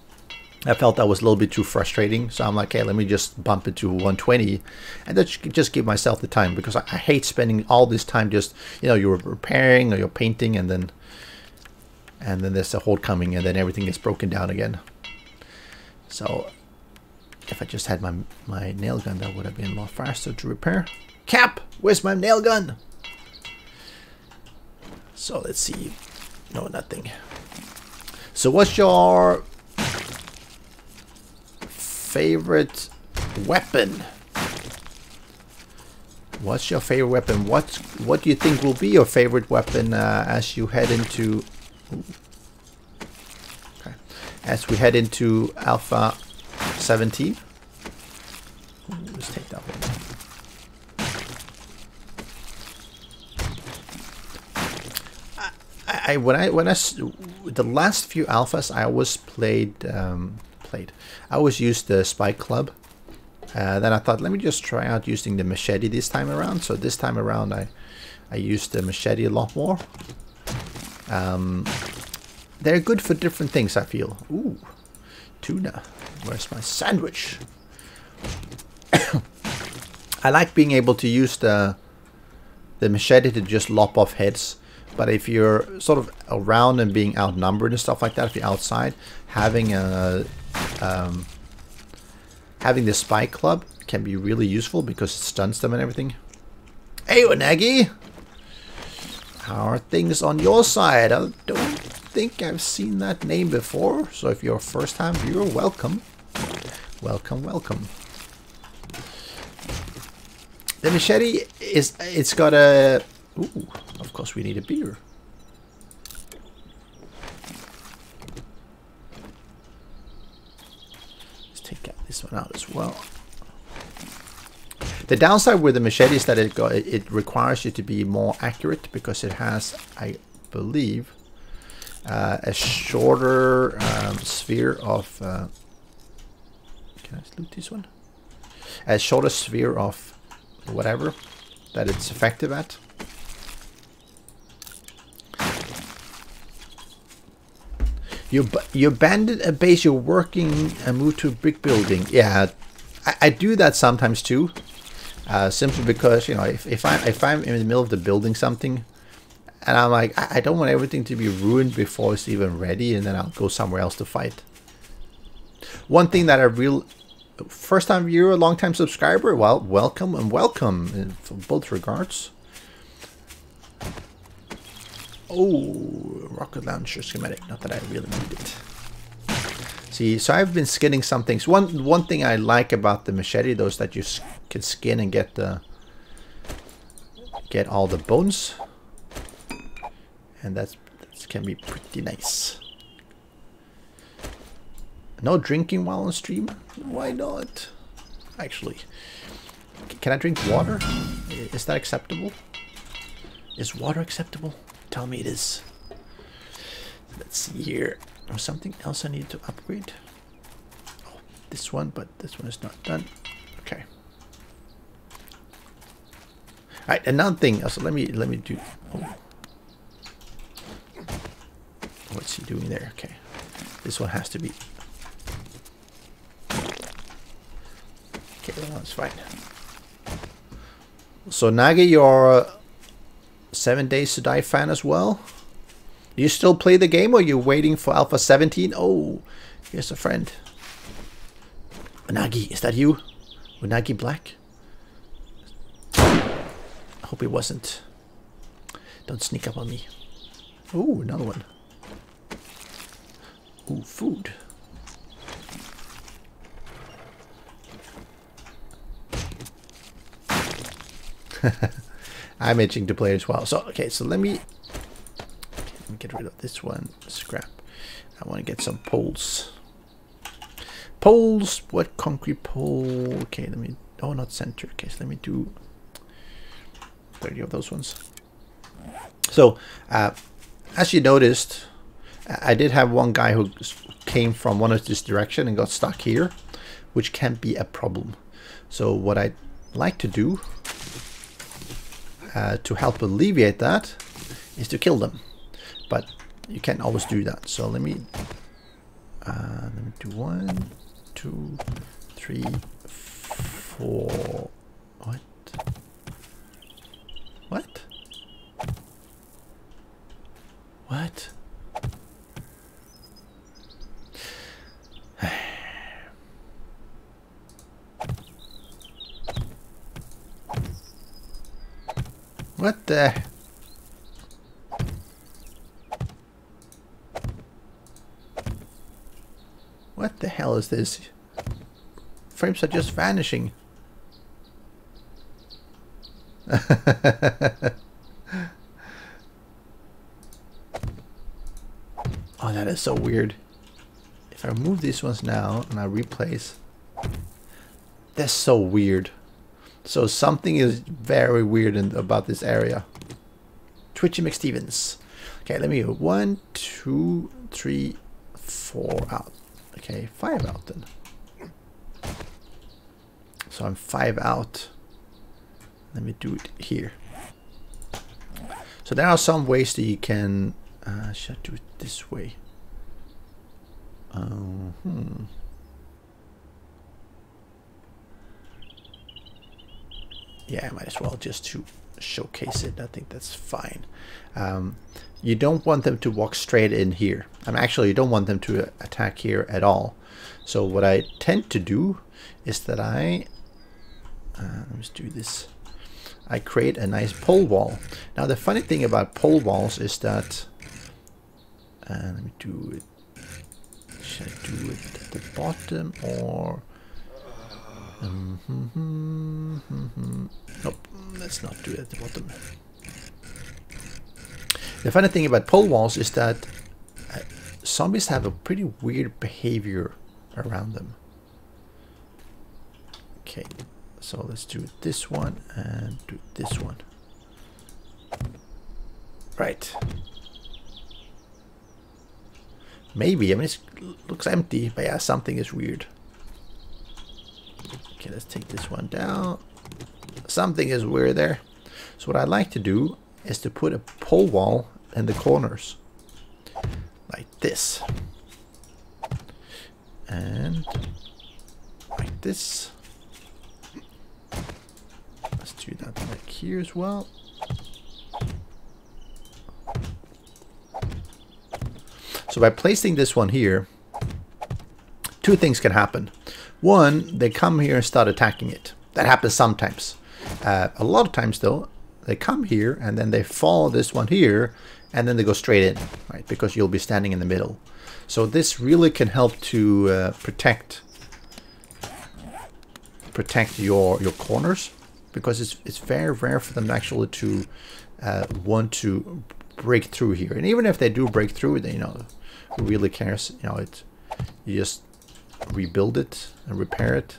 S1: I felt that was a little bit too frustrating, so I'm like, hey, let me just bump it to 120, and just give myself the time, because I hate spending all this time just, you know, you're repairing or you're painting, and then there's a horde coming, and then everything gets broken down again. So if I just had my nail gun, that would have been a lot faster to repair. Cap, where's my nail gun? So let's see. No, nothing. So what's your favorite weapon? What's your favorite weapon? What do you think will be your favorite weapon as you head into? Ooh. Okay. As we head into Alpha 17. Ooh, let's take that one. The last few alphas I always I always used the spike club. Then I thought, let me just try out using the machete this time around. So this time around I used the machete a lot more. They're good for different things, I feel. Ooh, tuna. Where's my sandwich? I like being able to use the machete to just lop off heads. But if you're sort of around and being outnumbered and stuff like that, if you're outside, having the spike club can be really useful because it stuns them and everything. Hey, Wanagi! How are things on your side? I don't think I've seen that name before, so if you're a first-time viewer, welcome. Welcome, welcome. The machete it's got a... Ooh, of course we need a beer. Let's take this one out as well. The downside with the machete is that it requires you to be more accurate because it has, I believe, a shorter sphere of... can I loot this one? A shorter sphere of whatever that it's effective at. You abandoned a base you're working and moved to a brick building. Yeah, I do that sometimes too. Simply because, you know, if I'm in the middle of the building something, and I'm like, I don't want everything to be ruined before it's even ready, and then I'll go somewhere else to fight. One thing that first time viewer, long time subscriber, well, welcome and welcome in both regards. Oh, rocket launcher schematic. Not that I really need it. See, so I've been skinning some things. One thing I like about the machete, though, is that you can skin and get all the bones, and that can be pretty nice. No drinking while on stream? Why not? Actually, can I drink water? Is that acceptable? Is water acceptable? Tell me it is. Let's see here. There's something else I need to upgrade. Oh, this one, but this one is not done. Okay. All right, another thing. So let me do. Oh. What's he doing there? Okay, this one has to be. Okay, that one's fine. So Nagi, you're a 7 Days to Die fan as well. Do you still play the game, or are you waiting for Alpha 17? Oh, here's a friend. Unagi, is that you? Unagi Black? I hope it wasn't. Don't sneak up on me. Oh, another one. Ooh, food. I'm itching to play as well. So, okay, so let me get rid of this one. Scrap. I want to get some poles. Poles. What concrete pole? Okay, let me. Oh, not center. Okay, so let me do 30 of those ones. So, as you noticed, I did have one guy who came from one of this direction and got stuck here, which can be a problem. So, what I'd like to do to help alleviate that is to kill them. But you can't always do that. So let me do 1, 2, 3, 4. What? What? What? What the? What the hell is this? Frames are just vanishing. Oh, that is so weird. If I remove these ones now and I replace, that's so weird. So something is very weird about this area. Twitchy McStevens. Okay, let me go 1, 2, 3, 4 out. Okay, 5 out then. So I'm 5 out. Let me do it here. So there are some ways that you can. Should I do it this way? Yeah, I might as well just to showcase it. I think that's fine. You don't want them to walk straight in here. Actually, you don't want them to attack here at all. So what I tend to do is that let's do this. I create a nice pole wall. Now the funny thing about pole walls is that let me do it. Should I do it at the bottom or? Nope, let's not do it at the bottom. The funny thing about pole walls is that zombies have a pretty weird behavior around them. Okay, so let's do this one and do this one. Right. Maybe, I mean, it looks empty, but yeah, something is weird. Okay, let's take this one down. Something is weird there. So what I like to do is to put a pole wall in the corners. Like this. And like this. Let's do that like here as well. So by placing this one here, two things can happen. One, they come here and start attacking it. That happens sometimes. A lot of times though, they come here and then they follow this one here and then they go straight in, right? Because you'll be standing in the middle. So this really can help to protect your corners, because it's very rare for them actually to want to break through here. And even if they do break through, then, you know, who really cares? You know, you just rebuild it and repair it,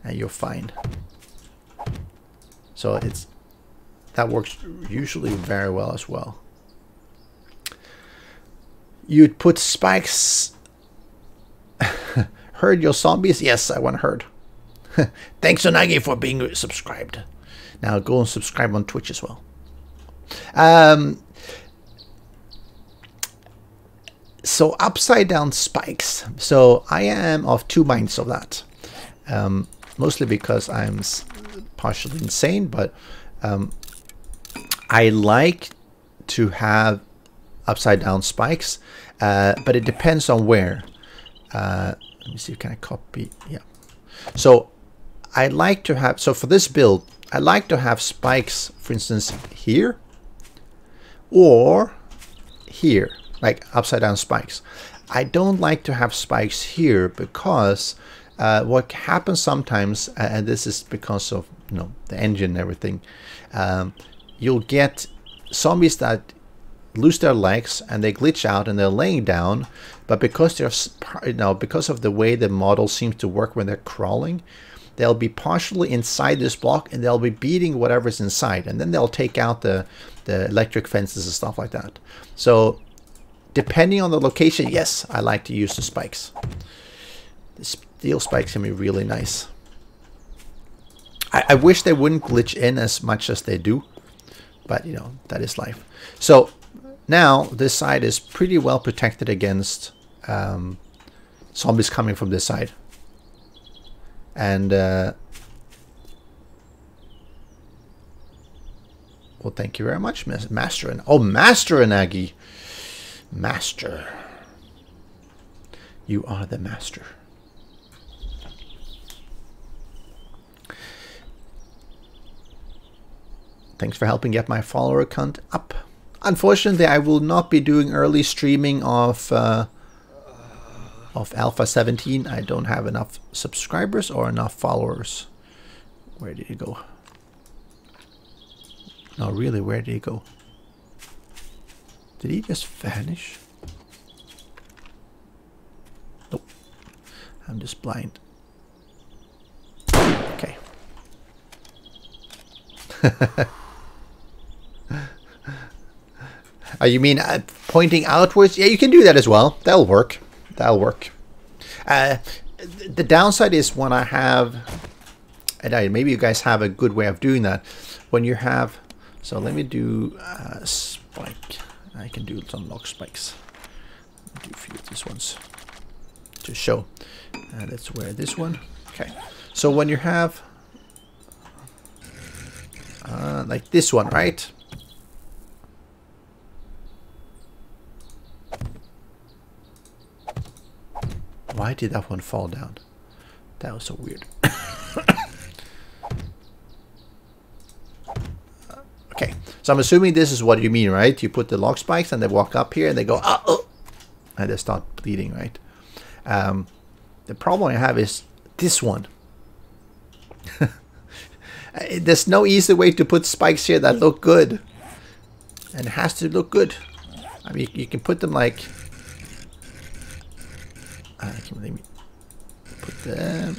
S1: and you're fine. So that works usually very well as well. You'd put spikes. Herd your zombies? Yes, I want to herd. Thanks Onagi for being subscribed. Now go and subscribe on Twitch as well. So upside down spikes. So I am of two minds of that. Mostly because I'm partially insane, but I like to have upside down spikes, but it depends on where. Let me see, can I copy? Yeah. So I like to have, so for this build, I like to have spikes, for instance, here or here, like upside down spikes. I don't like to have spikes here because what happens sometimes, and this is because of, you know, the engine and everything, you'll get zombies that lose their legs and they glitch out and they're laying down, but because they're, you know, because of the way the model seems to work when they're crawling, they'll be partially inside this block and they'll be beating whatever's inside, and then they'll take out the electric fences and stuff like that. So depending on the location, yes, I like to use the spikes. The steel spikes can be really nice. I wish they wouldn't glitch in as much as they do, but you know, that is life. So now this side is pretty well protected against zombies coming from this side. And well, thank you very much, Master. And oh, Master Anagi. Master. You are the master. Thanks for helping get my follower count up. Unfortunately, I will not be doing early streaming of Alpha 17. I don't have enough subscribers or enough followers. Where did he go? No, really, where did he go? Did he just vanish? Nope. I'm just blind. Okay. You mean pointing outwards? Yeah, you can do that as well. That'll work. That'll work. The downside is when I have, and maybe you guys have a good way of doing that. When you have, so let me do spike. I can do some lock spikes. I'll do a few of these ones to show. Let's wear this one. Okay. So when you have like this one, right? Why did that one fall down? That was so weird. Okay, so I'm assuming this is what you mean, right? You put the lock spikes and they walk up here and they go, oh, and they start bleeding, right? The problem I have is this one. There's no easy way to put spikes here that look good. And it has to look good. I mean, you can put them like... let me put them...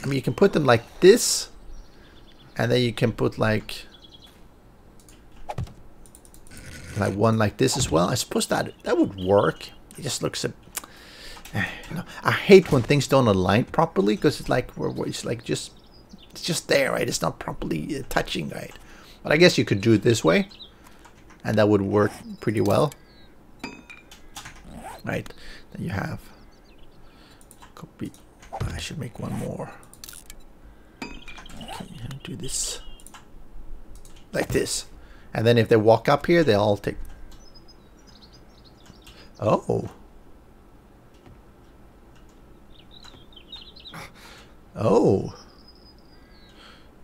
S1: I mean, you can put them like this. And then you can put like one like this as well. I suppose that would work. It just looks a... You know, I hate when things don't align properly, because it's like it's just there, right? It's not properly touching, right? But I guess you could do it this way, and that would work pretty well, right? Then you have copy. I should make one more. Okay, do this like this, and then if they walk up here, they all take. Oh. Oh.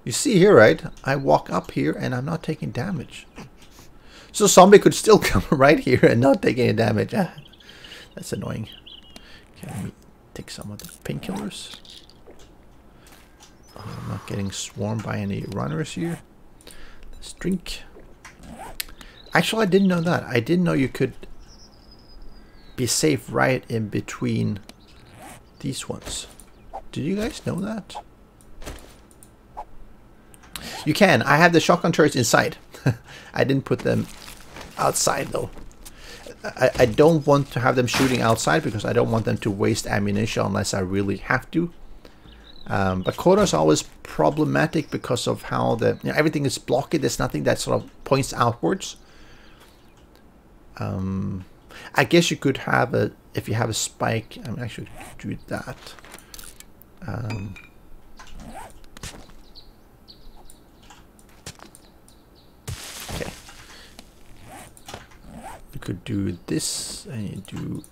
S1: You see here, right? I walk up here and I'm not taking damage. So zombie could still come right here and not take any damage. Ah, that's annoying. Okay, let me take some of the painkillers. Oh, I'm not getting swarmed by any runners here. Let's drink. Actually, I didn't know that. I didn't know you could be safe right in between these ones. Did you guys know that? You can. I have the shotgun turrets inside. I didn't put them outside though. I don't want to have them shooting outside because I don't want them to waste ammunition unless I really have to. But corner is always problematic because of how the everything is blocky. There's nothing that sort of points outwards. I guess you could have a, if you have a spike. I'm actually do that. Okay. You could do this, and you do.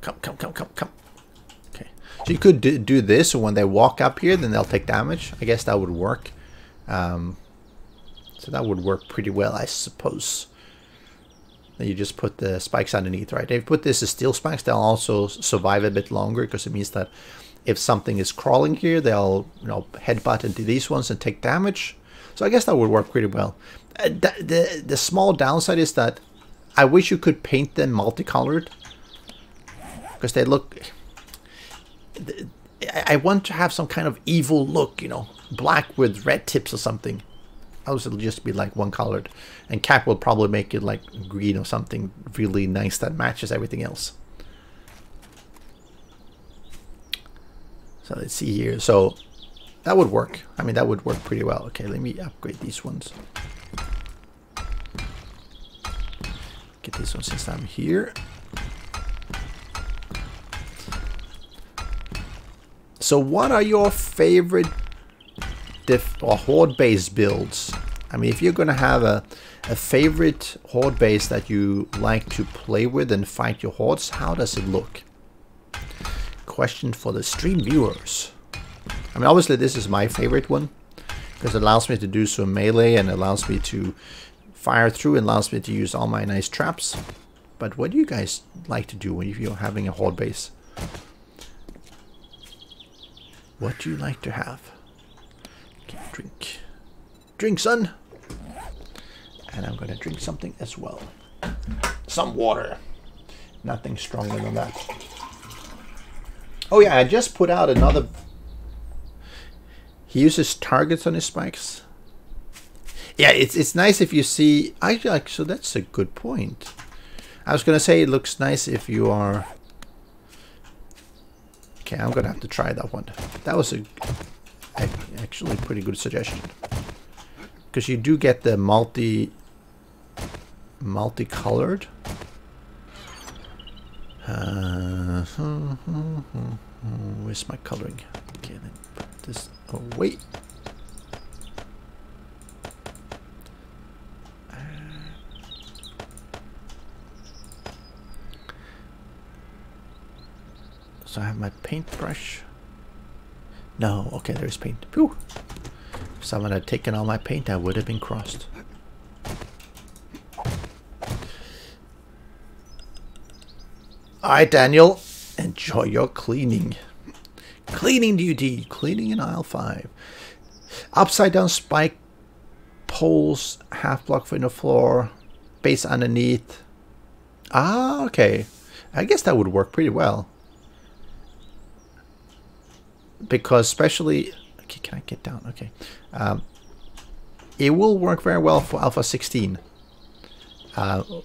S1: Come. Okay. So you could do this, so when they walk up here, then they'll take damage. I guess that would work. So that would work pretty well, I suppose. Then you just put the spikes underneath, right? If you put this as steel spikes, they'll also survive a bit longer because it means that if something is crawling here, they'll headbutt into these ones and take damage. So I guess that would work pretty well. The small downside is that I wish you could paint them multicolored because they look. I want to have some kind of evil look, black with red tips or something. Else it'll just be like one colored, and Cap will probably make it like green or something really nice that matches everything else. So let's see here. So that would work. I mean, that would work pretty well. Okay, let me upgrade these ones. Get this one since I'm here. So what are your favorite horde base builds? I mean, if you're gonna have a favorite horde base that you like to play with and fight your hordes, how does it look? Question for the stream viewers. I mean, obviously this is my favorite one because it allows me to do some melee and allows me to fire through and allows me to use all my nice traps. But what do you guys like to do when you're having a horde base? What do you like to have? Okay, drink. Drink, son! And I'm gonna drink something as well. Some water. Nothing stronger than that. Oh yeah, I just put out another. He uses targets on his spikes. Yeah, it's nice if you see. So that's a good point. I was gonna say it looks nice if you are. Okay, I'm gonna have to try that one. That was actually a pretty good suggestion because you do get the multicolored. Where's my coloring? Okay, then put this away. So I have my paintbrush. No, okay, there's paint. Phew. If someone had taken all my paint, I would have been crossed. Alright, Daniel. Enjoy your cleaning. Cleaning duty. Cleaning in aisle 5. Upside down spike poles, half block for the floor, base underneath. Ah, okay. I guess that would work pretty well. Because especially, okay, can I get down? Okay, it will work very well for Alpha 16. Oh,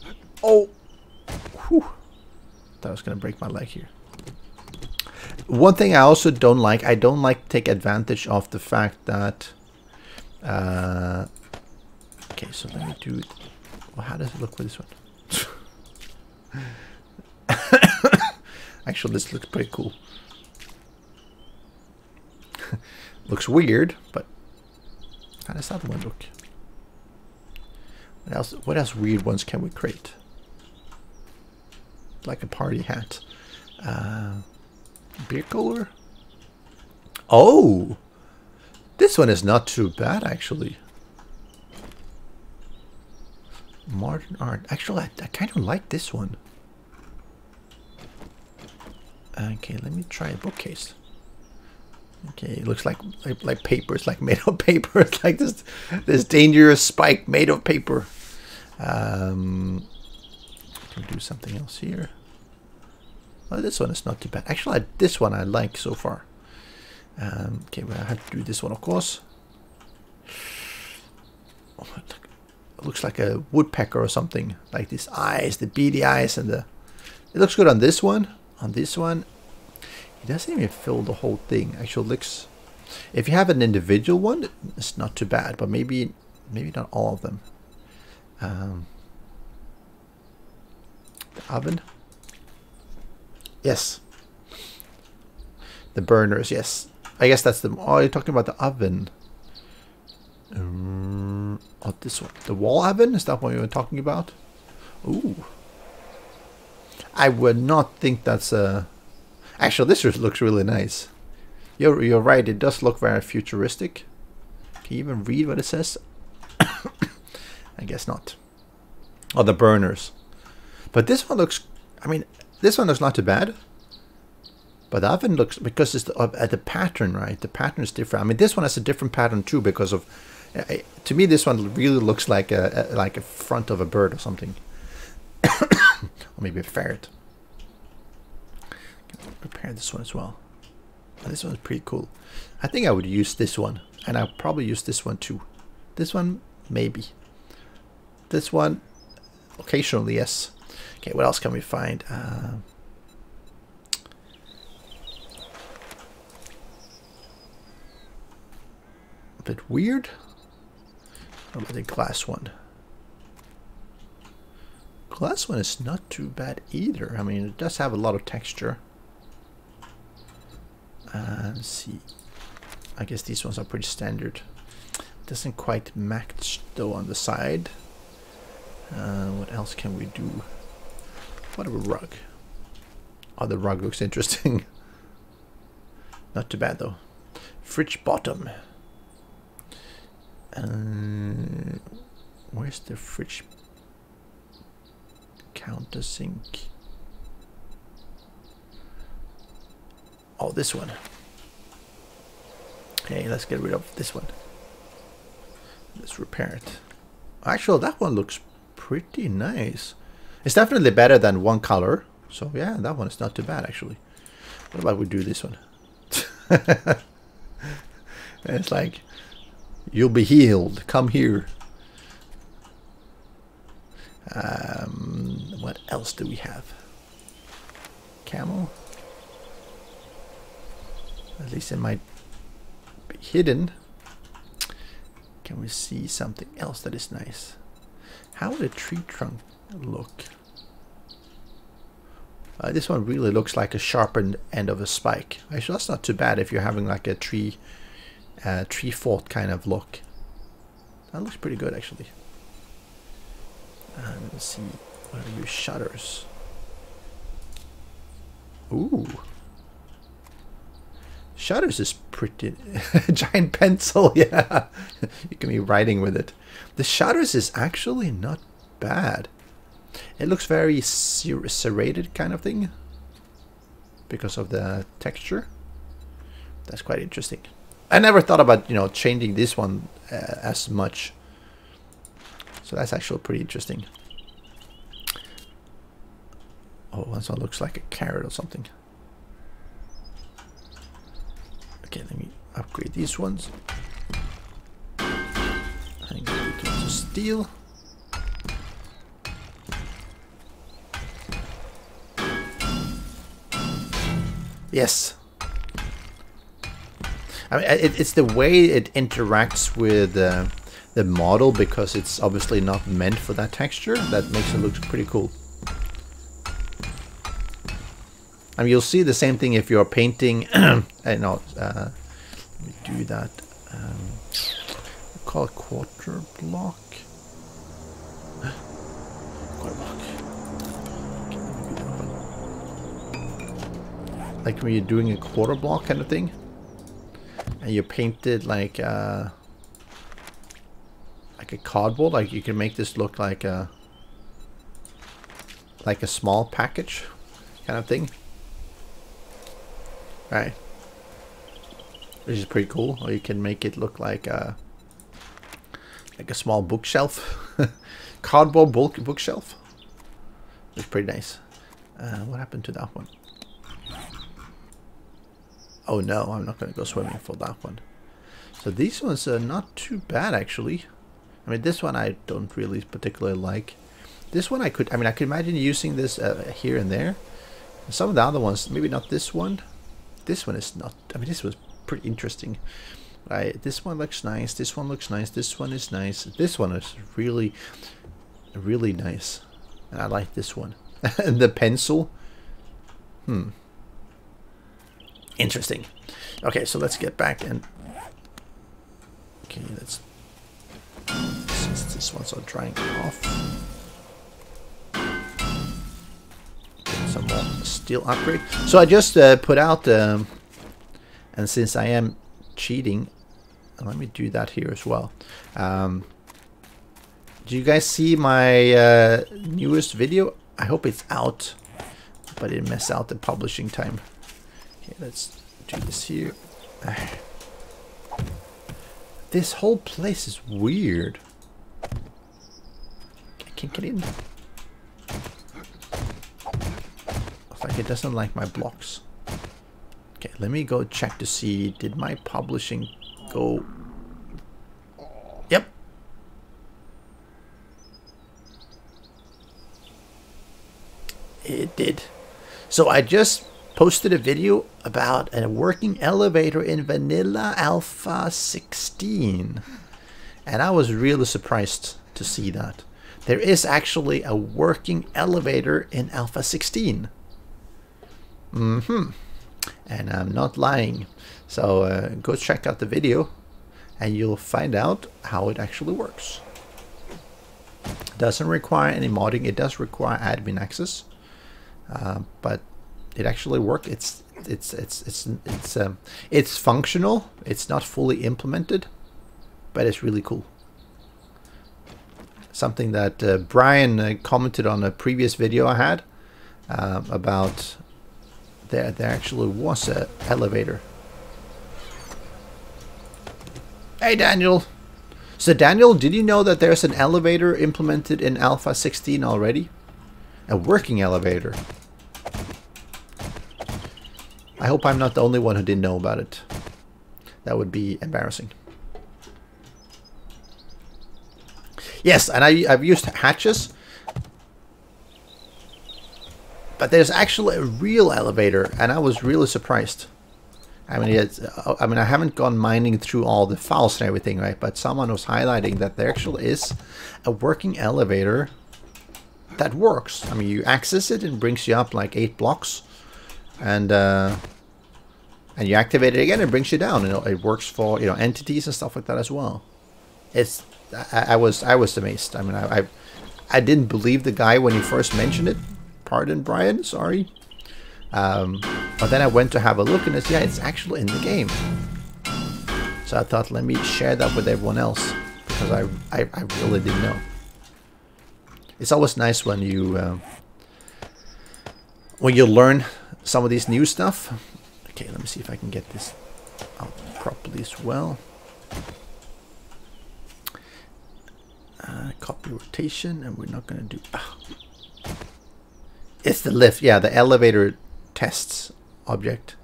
S1: whew. That was gonna break my leg here. One thing I also don't like, I don't like to take advantage of the fact that. Okay, so let me do it. Well, how does it look with this one? Actually, this looks pretty cool. Looks weird, but how does that one look? What else weird ones can we create? Like a party hat. Beer cooler? Oh! This one is not too bad, actually. Modern art. Actually, I kind of like this one. Okay, let me try a bookcase. Okay, it looks like paper. It's like made of paper. It's like this dangerous spike made of paper. Can do something else here. Oh, this one is not too bad. Actually, this one I like so far. Okay, well, I have to do this one, of course. Oh, it looks like a woodpecker or something. Like these eyes, the beady eyes, and the. It looks good on this one. On this one, it doesn't even fill the whole thing. Actually, looks. If you have an individual one, it's not too bad. But maybe not all of them. The oven. Yes. The burners. Yes. I guess that's the. Oh, you're talking about the oven. Oh, this one. The wall oven? Is that what you were talking about? Ooh. I would not think that's a. Actually, this looks really nice. You're right. It does look very futuristic. Can you even read what it says? I guess not. Oh, the burners. But this one looks. I mean, this one looks not too bad. But the oven looks, because it's the pattern, right? The pattern is different. I mean, this one has a different pattern too because of. To me, this one really looks like a front of a bird or something. Or maybe a ferret. Prepare this one as well. This one's pretty cool. I think I would use this one, and I'll probably use this one too. This one, maybe. This one, occasionally, yes. Okay, what else can we find? A bit weird. What about the glass one? Glass one is not too bad either. I mean, it does have a lot of texture. Let's see. I guess these ones are pretty standard. Doesn't quite match though on the side. What else can we do? What about a rug? Oh, the rug looks interesting. Not too bad though. Fridge bottom. Where's the fridge countersink? Oh, this one. Okay, let's get rid of this one. Let's repair it. Actually, that one looks pretty nice. It's definitely better than one color. So yeah, that one is not too bad actually. What about we do this one? It's like, you'll be healed. Come here. What else do we have? Camel. At least it might be hidden. Can we see something else that is nice? How would a tree trunk look? This one really looks like a sharpened end of a spike. Actually, that's not too bad if you're having like a tree fort kind of look. That looks pretty good actually. Let's see. What are your shutters? Ooh. Shutters is pretty. Giant pencil, yeah. You can be writing with it. The shutters is actually not bad. It looks very serrated kind of thing because of the texture. That's quite interesting. I never thought about, you know, changing this one as much. So that's actually pretty interesting. Oh, this one looks like a carrot or something. Okay, let me upgrade these ones. And go to steel. Yes. I mean, it's the way it interacts with the model, because it's obviously not meant for that texture, that makes it look pretty cool. I mean, you'll see the same thing if you're painting. Let me do that. Call it quarter block. Quarter block. Okay, let me do that one. Like when you're doing a quarter block kind of thing. and you paint it like a cardboard. Like you can make this look like a small package kind of thing. Right. Which is pretty cool. Or you can make it look like a small bookshelf. Cardboard bookshelf. It's pretty nice. What happened to that one? Oh no, I'm not going to go swimming for that one. So these ones are not too bad actually. I mean, this one I don't really particularly like. This one I could imagine using this here and there. Some of the other ones, maybe not this one. This one is not. I mean, this was pretty interesting. Right, this one looks nice. This one looks nice. This one is nice. This one is really, really nice. And I like this one. And the pencil. Interesting. Okay, so let's get back and. Okay, let's. Since this one's all drying off. Get some more steel upgrade. So I just put out. And since I am cheating, let me do that here as well. Do you guys see my newest video? I hope it's out, but it messed out the publishing time. Okay, let's do this here. This whole place is weird. I can't get in. Looks like it doesn't like my blocks. Okay, let me go check to see, did my publishing go... Yep. It did. So I just posted a video about a working elevator in Vanilla Alpha 16. And I was really surprised to see that. There is actually a working elevator in Alpha 16. And I'm not lying. So go check out the video and you'll find out how it actually works. It doesn't require any modding. It does require admin access, but it actually works. It's functional. It's not fully implemented, but it's really cool. Something that Brian commented on a previous video I had about. There actually was an elevator. Hey Daniel! So Daniel, did you know that there's an elevator implemented in Alpha 16 already? A working elevator. I hope I'm not the only one who didn't know about it. That would be embarrassing. Yes, and I've used hatches. But there's actually a real elevator, and I was really surprised. I mean, I haven't gone mining through all the files and everything, right? But someone was highlighting that there actually is a working elevator that works. I mean, you access it and it brings you up like 8 blocks, and you activate it again, it brings you down. You know, it works for entities and stuff like that as well. It's I was amazed. I mean, I didn't believe the guy when he first mentioned it. Pardon, Brian, sorry. But then I went to have a look and it's actually in the game. So I thought, let me share that with everyone else, because I really didn't know. It's always nice when you learn some of these new stuff. Okay, let me see if I can get this out properly as well. Copy rotation, and we're not going to do... It's the lift, yeah, the elevator tests object.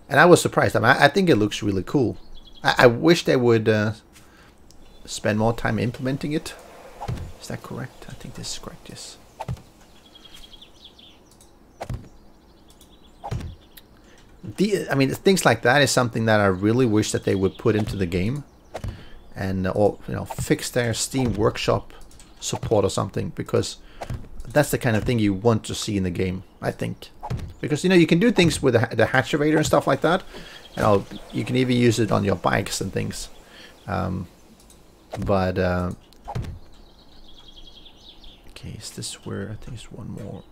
S1: And I was surprised. I mean, I think it looks really cool. I wish they would spend more time implementing it. Is that correct? I think this is correct, yes. I mean, things like that is something that I really wish that they would put into the game. And or fix their Steam Workshop support or something, because that's the kind of thing you want to see in the game, I think. Because you can do things with the hatcherator and stuff like that. You can even use it on your bikes and things. Okay, is this where I think it's one more?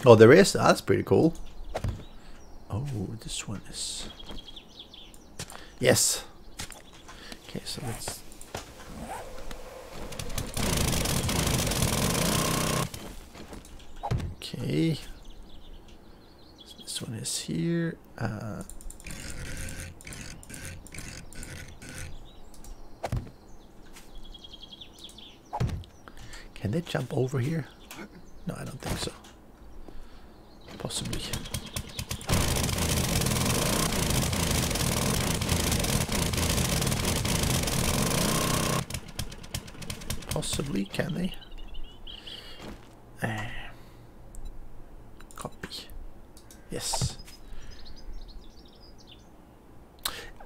S1: Oh, there is? That's pretty cool. Oh, this one is... Yes. Okay, so let's... Okay. So this one is here. Can they jump over here? No, I don't think so. Possibly. Possibly, can they? Copy. Yes.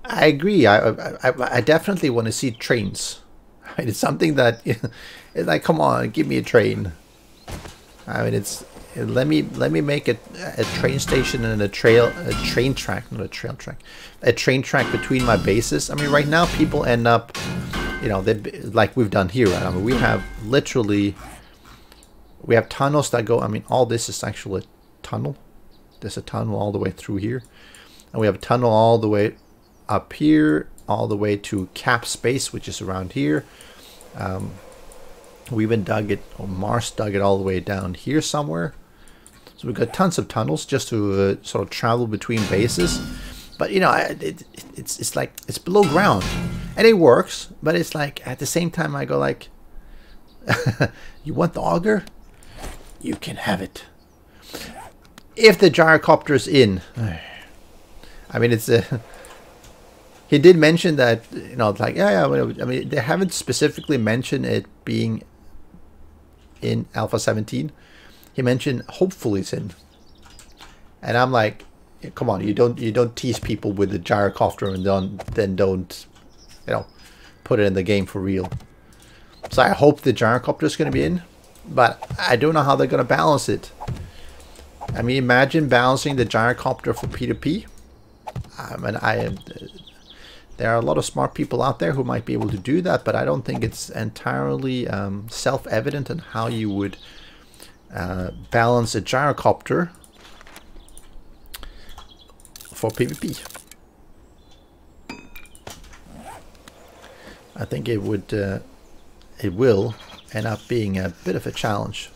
S1: I agree. I definitely want to see trains. It's something that it's like, come on, give me a train. I mean, it's let me make a train station and a train track, not a trail track, a train track between my bases. I mean, right now people end up, you know, they like we've done here. Right? I mean, we have tunnels that go. I mean, all this is actually a tunnel. There's a tunnel all the way through here, and we have a tunnel all the way up here, all the way to cap space, which is around here. We even dug it, or Mars dug it all the way down here somewhere. So we've got tons of tunnels just to sort of travel between bases. But you know, it's like it's below ground, and it works. But it's like at the same time, I go like, you want the auger? You can have it. If the gyrocopter's in, I mean, it's a. He did mention that, you know, it's like, yeah, I mean, they haven't specifically mentioned it being in Alpha 17. He mentioned hopefully it's in, and I'm like, come on, you don't tease people with the gyrocopter and then don't, you know, put it in the game for real. So I hope the gyrocopter is going to be in, but I don't know how they're going to balance it. I mean, imagine balancing the gyrocopter for P2P. I mean, there are a lot of smart people out there who might be able to do that, but I don't think it's entirely self-evident on how you would balance a gyrocopter for PvP. I think it will end up being a bit of a challenge.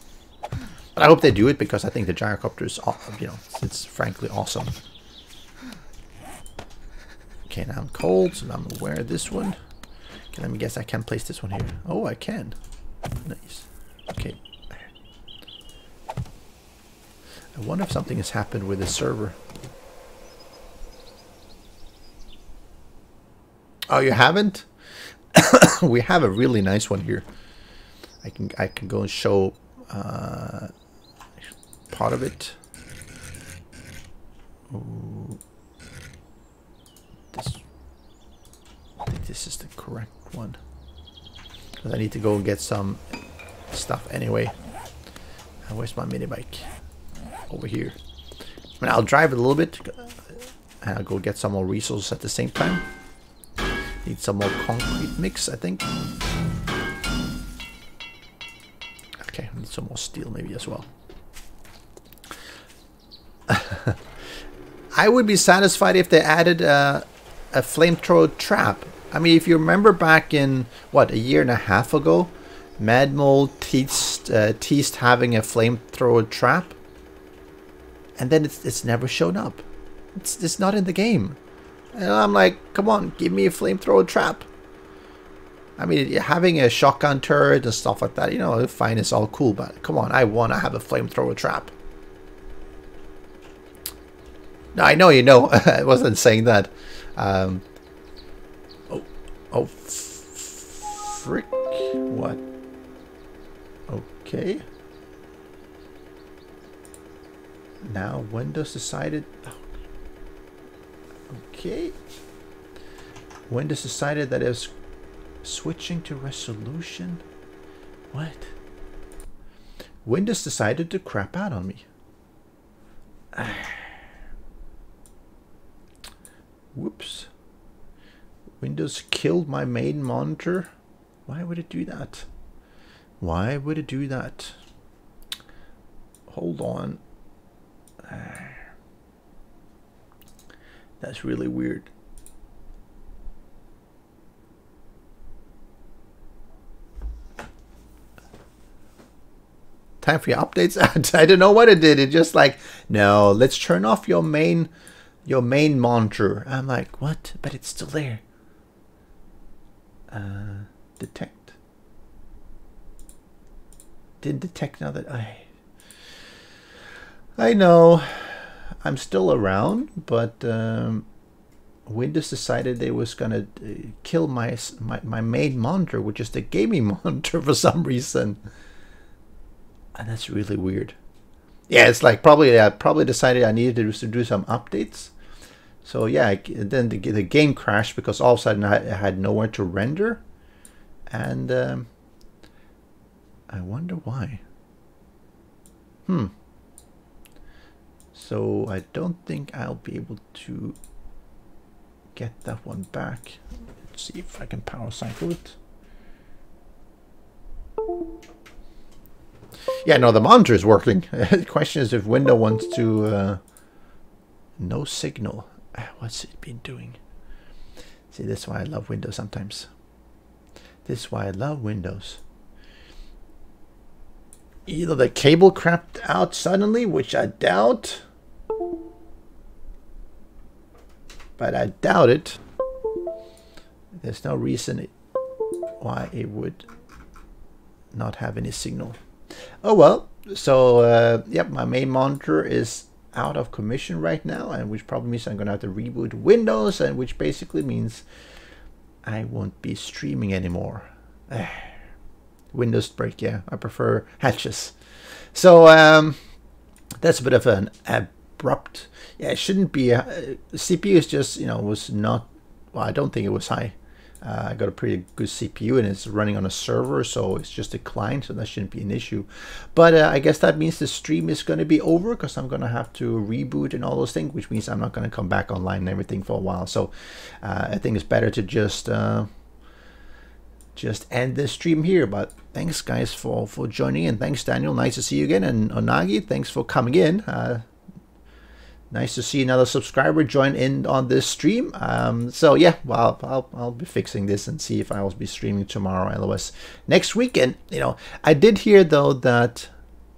S1: But I hope they do it, because I think the gyrocopter is, you know, it's frankly awesome. Okay, now I'm cold, so now I'm gonna wear this one. Okay, let me guess, I can place this one here. Oh, I can. Nice. Okay. I wonder if something has happened with the server. Oh, you haven't? We have a really nice one here. I can go and show part of it. Ooh. I think this is the correct one, because I need to go and get some stuff anyway. Where's my mini bike? Over here. I mean, I'll drive it a little bit, and I'll go get some more resources at the same time. Need some more concrete mix, I think. Okay, I need some more steel maybe as well. I would be satisfied if they added a flamethrower trap. I mean, if you remember back in, what, a year and a half ago, Madmole teased having a flamethrower trap, and then it's never shown up. It's not in the game. And I'm like, come on, give me a flamethrower trap. I mean, having a shotgun turret and stuff like that, you know, fine, it's all cool, but come on, I want to have a flamethrower trap. No, I know you know. I wasn't saying that. Oh, frick. What? Okay. Now Windows decided... Okay. Windows decided that it was switching to resolution. What? Windows decided to crap out on me. Whoops. Windows killed my main monitor. Why would it do that? Why would it do that? Hold on. That's really weird. Time for your updates. I don't know what it did. It just like, no, let's turn off your main monitor. I'm like, what? But it's still there. Detect. Didn't detect now that I know I'm still around, but Windows decided they was gonna kill my main monitor, which is the gaming monitor for some reason. And that's really weird. Yeah, it's like probably decided I needed to do some updates. So yeah, then the game crashed because all of a sudden I had nowhere to render, and I wonder why. So I don't think I'll be able to get that one back. Let's see if I can power cycle it. Yeah, no, the monitor is working. The question is if Windows wants to... no signal. What's it been doing? See, this is why I love Windows sometimes. This is why I love Windows. Either the cable crapped out suddenly, which I doubt. But I doubt it. There's no reason why it would not have any signal. Oh well, so yep, my main monitor is out of commission right now, and which probably means I'm gonna have to reboot Windows, and which basically means I won't be streaming anymore. Windows break, yeah, I prefer hatches. So that's a bit of an abrupt, yeah, it shouldn't be CPU is just, you know, was not, well, I don't think it was high. I got a pretty good CPU, and it's running on a server, so it's just a client, so that shouldn't be an issue. But I guess that means the stream is going to be over, because I'm going to have to reboot and all those things, which means I'm not going to come back online and everything for a while. So I think it's better to just end this stream here. But thanks guys for joining in. Thanks Daniel, nice to see you again, and Onagi, thanks for coming in. Nice to see another subscriber join in on this stream. So yeah, well, I'll be fixing this and see if I will be streaming tomorrow, otherwise next weekend. You know, I did hear though that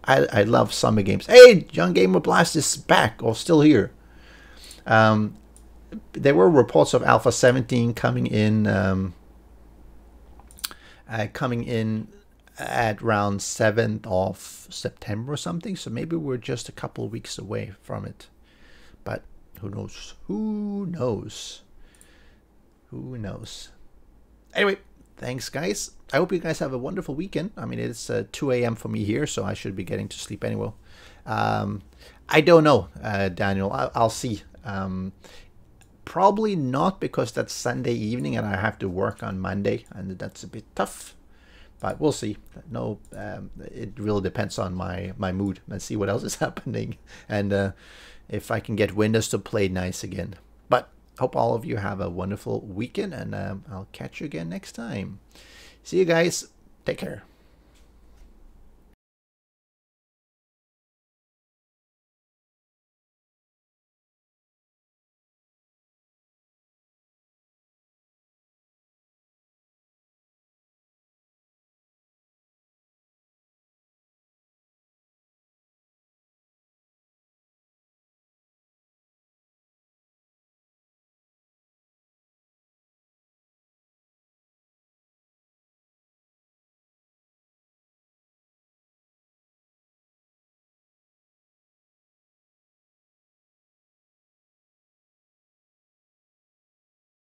S1: I love summer games. Hey, Young Gamer Blast is back, or still here. There were reports of Alpha 17 coming in at around 7th of September or something. So maybe we're just a couple of weeks away from it. But who knows? Who knows? Who knows? Anyway, thanks, guys. I hope you guys have a wonderful weekend. I mean, it's 2 a.m. for me here, so I should be getting to sleep anyway. I don't know, Daniel. I'll see. Probably not, because that's Sunday evening and I have to work on Monday, and that's a bit tough. But we'll see. No, it really depends on my mood. Let's see what else is happening, and if I can get Windows to play nice again. But hope all of you have a wonderful weekend, and I'll catch you again next time. See you guys. Take care.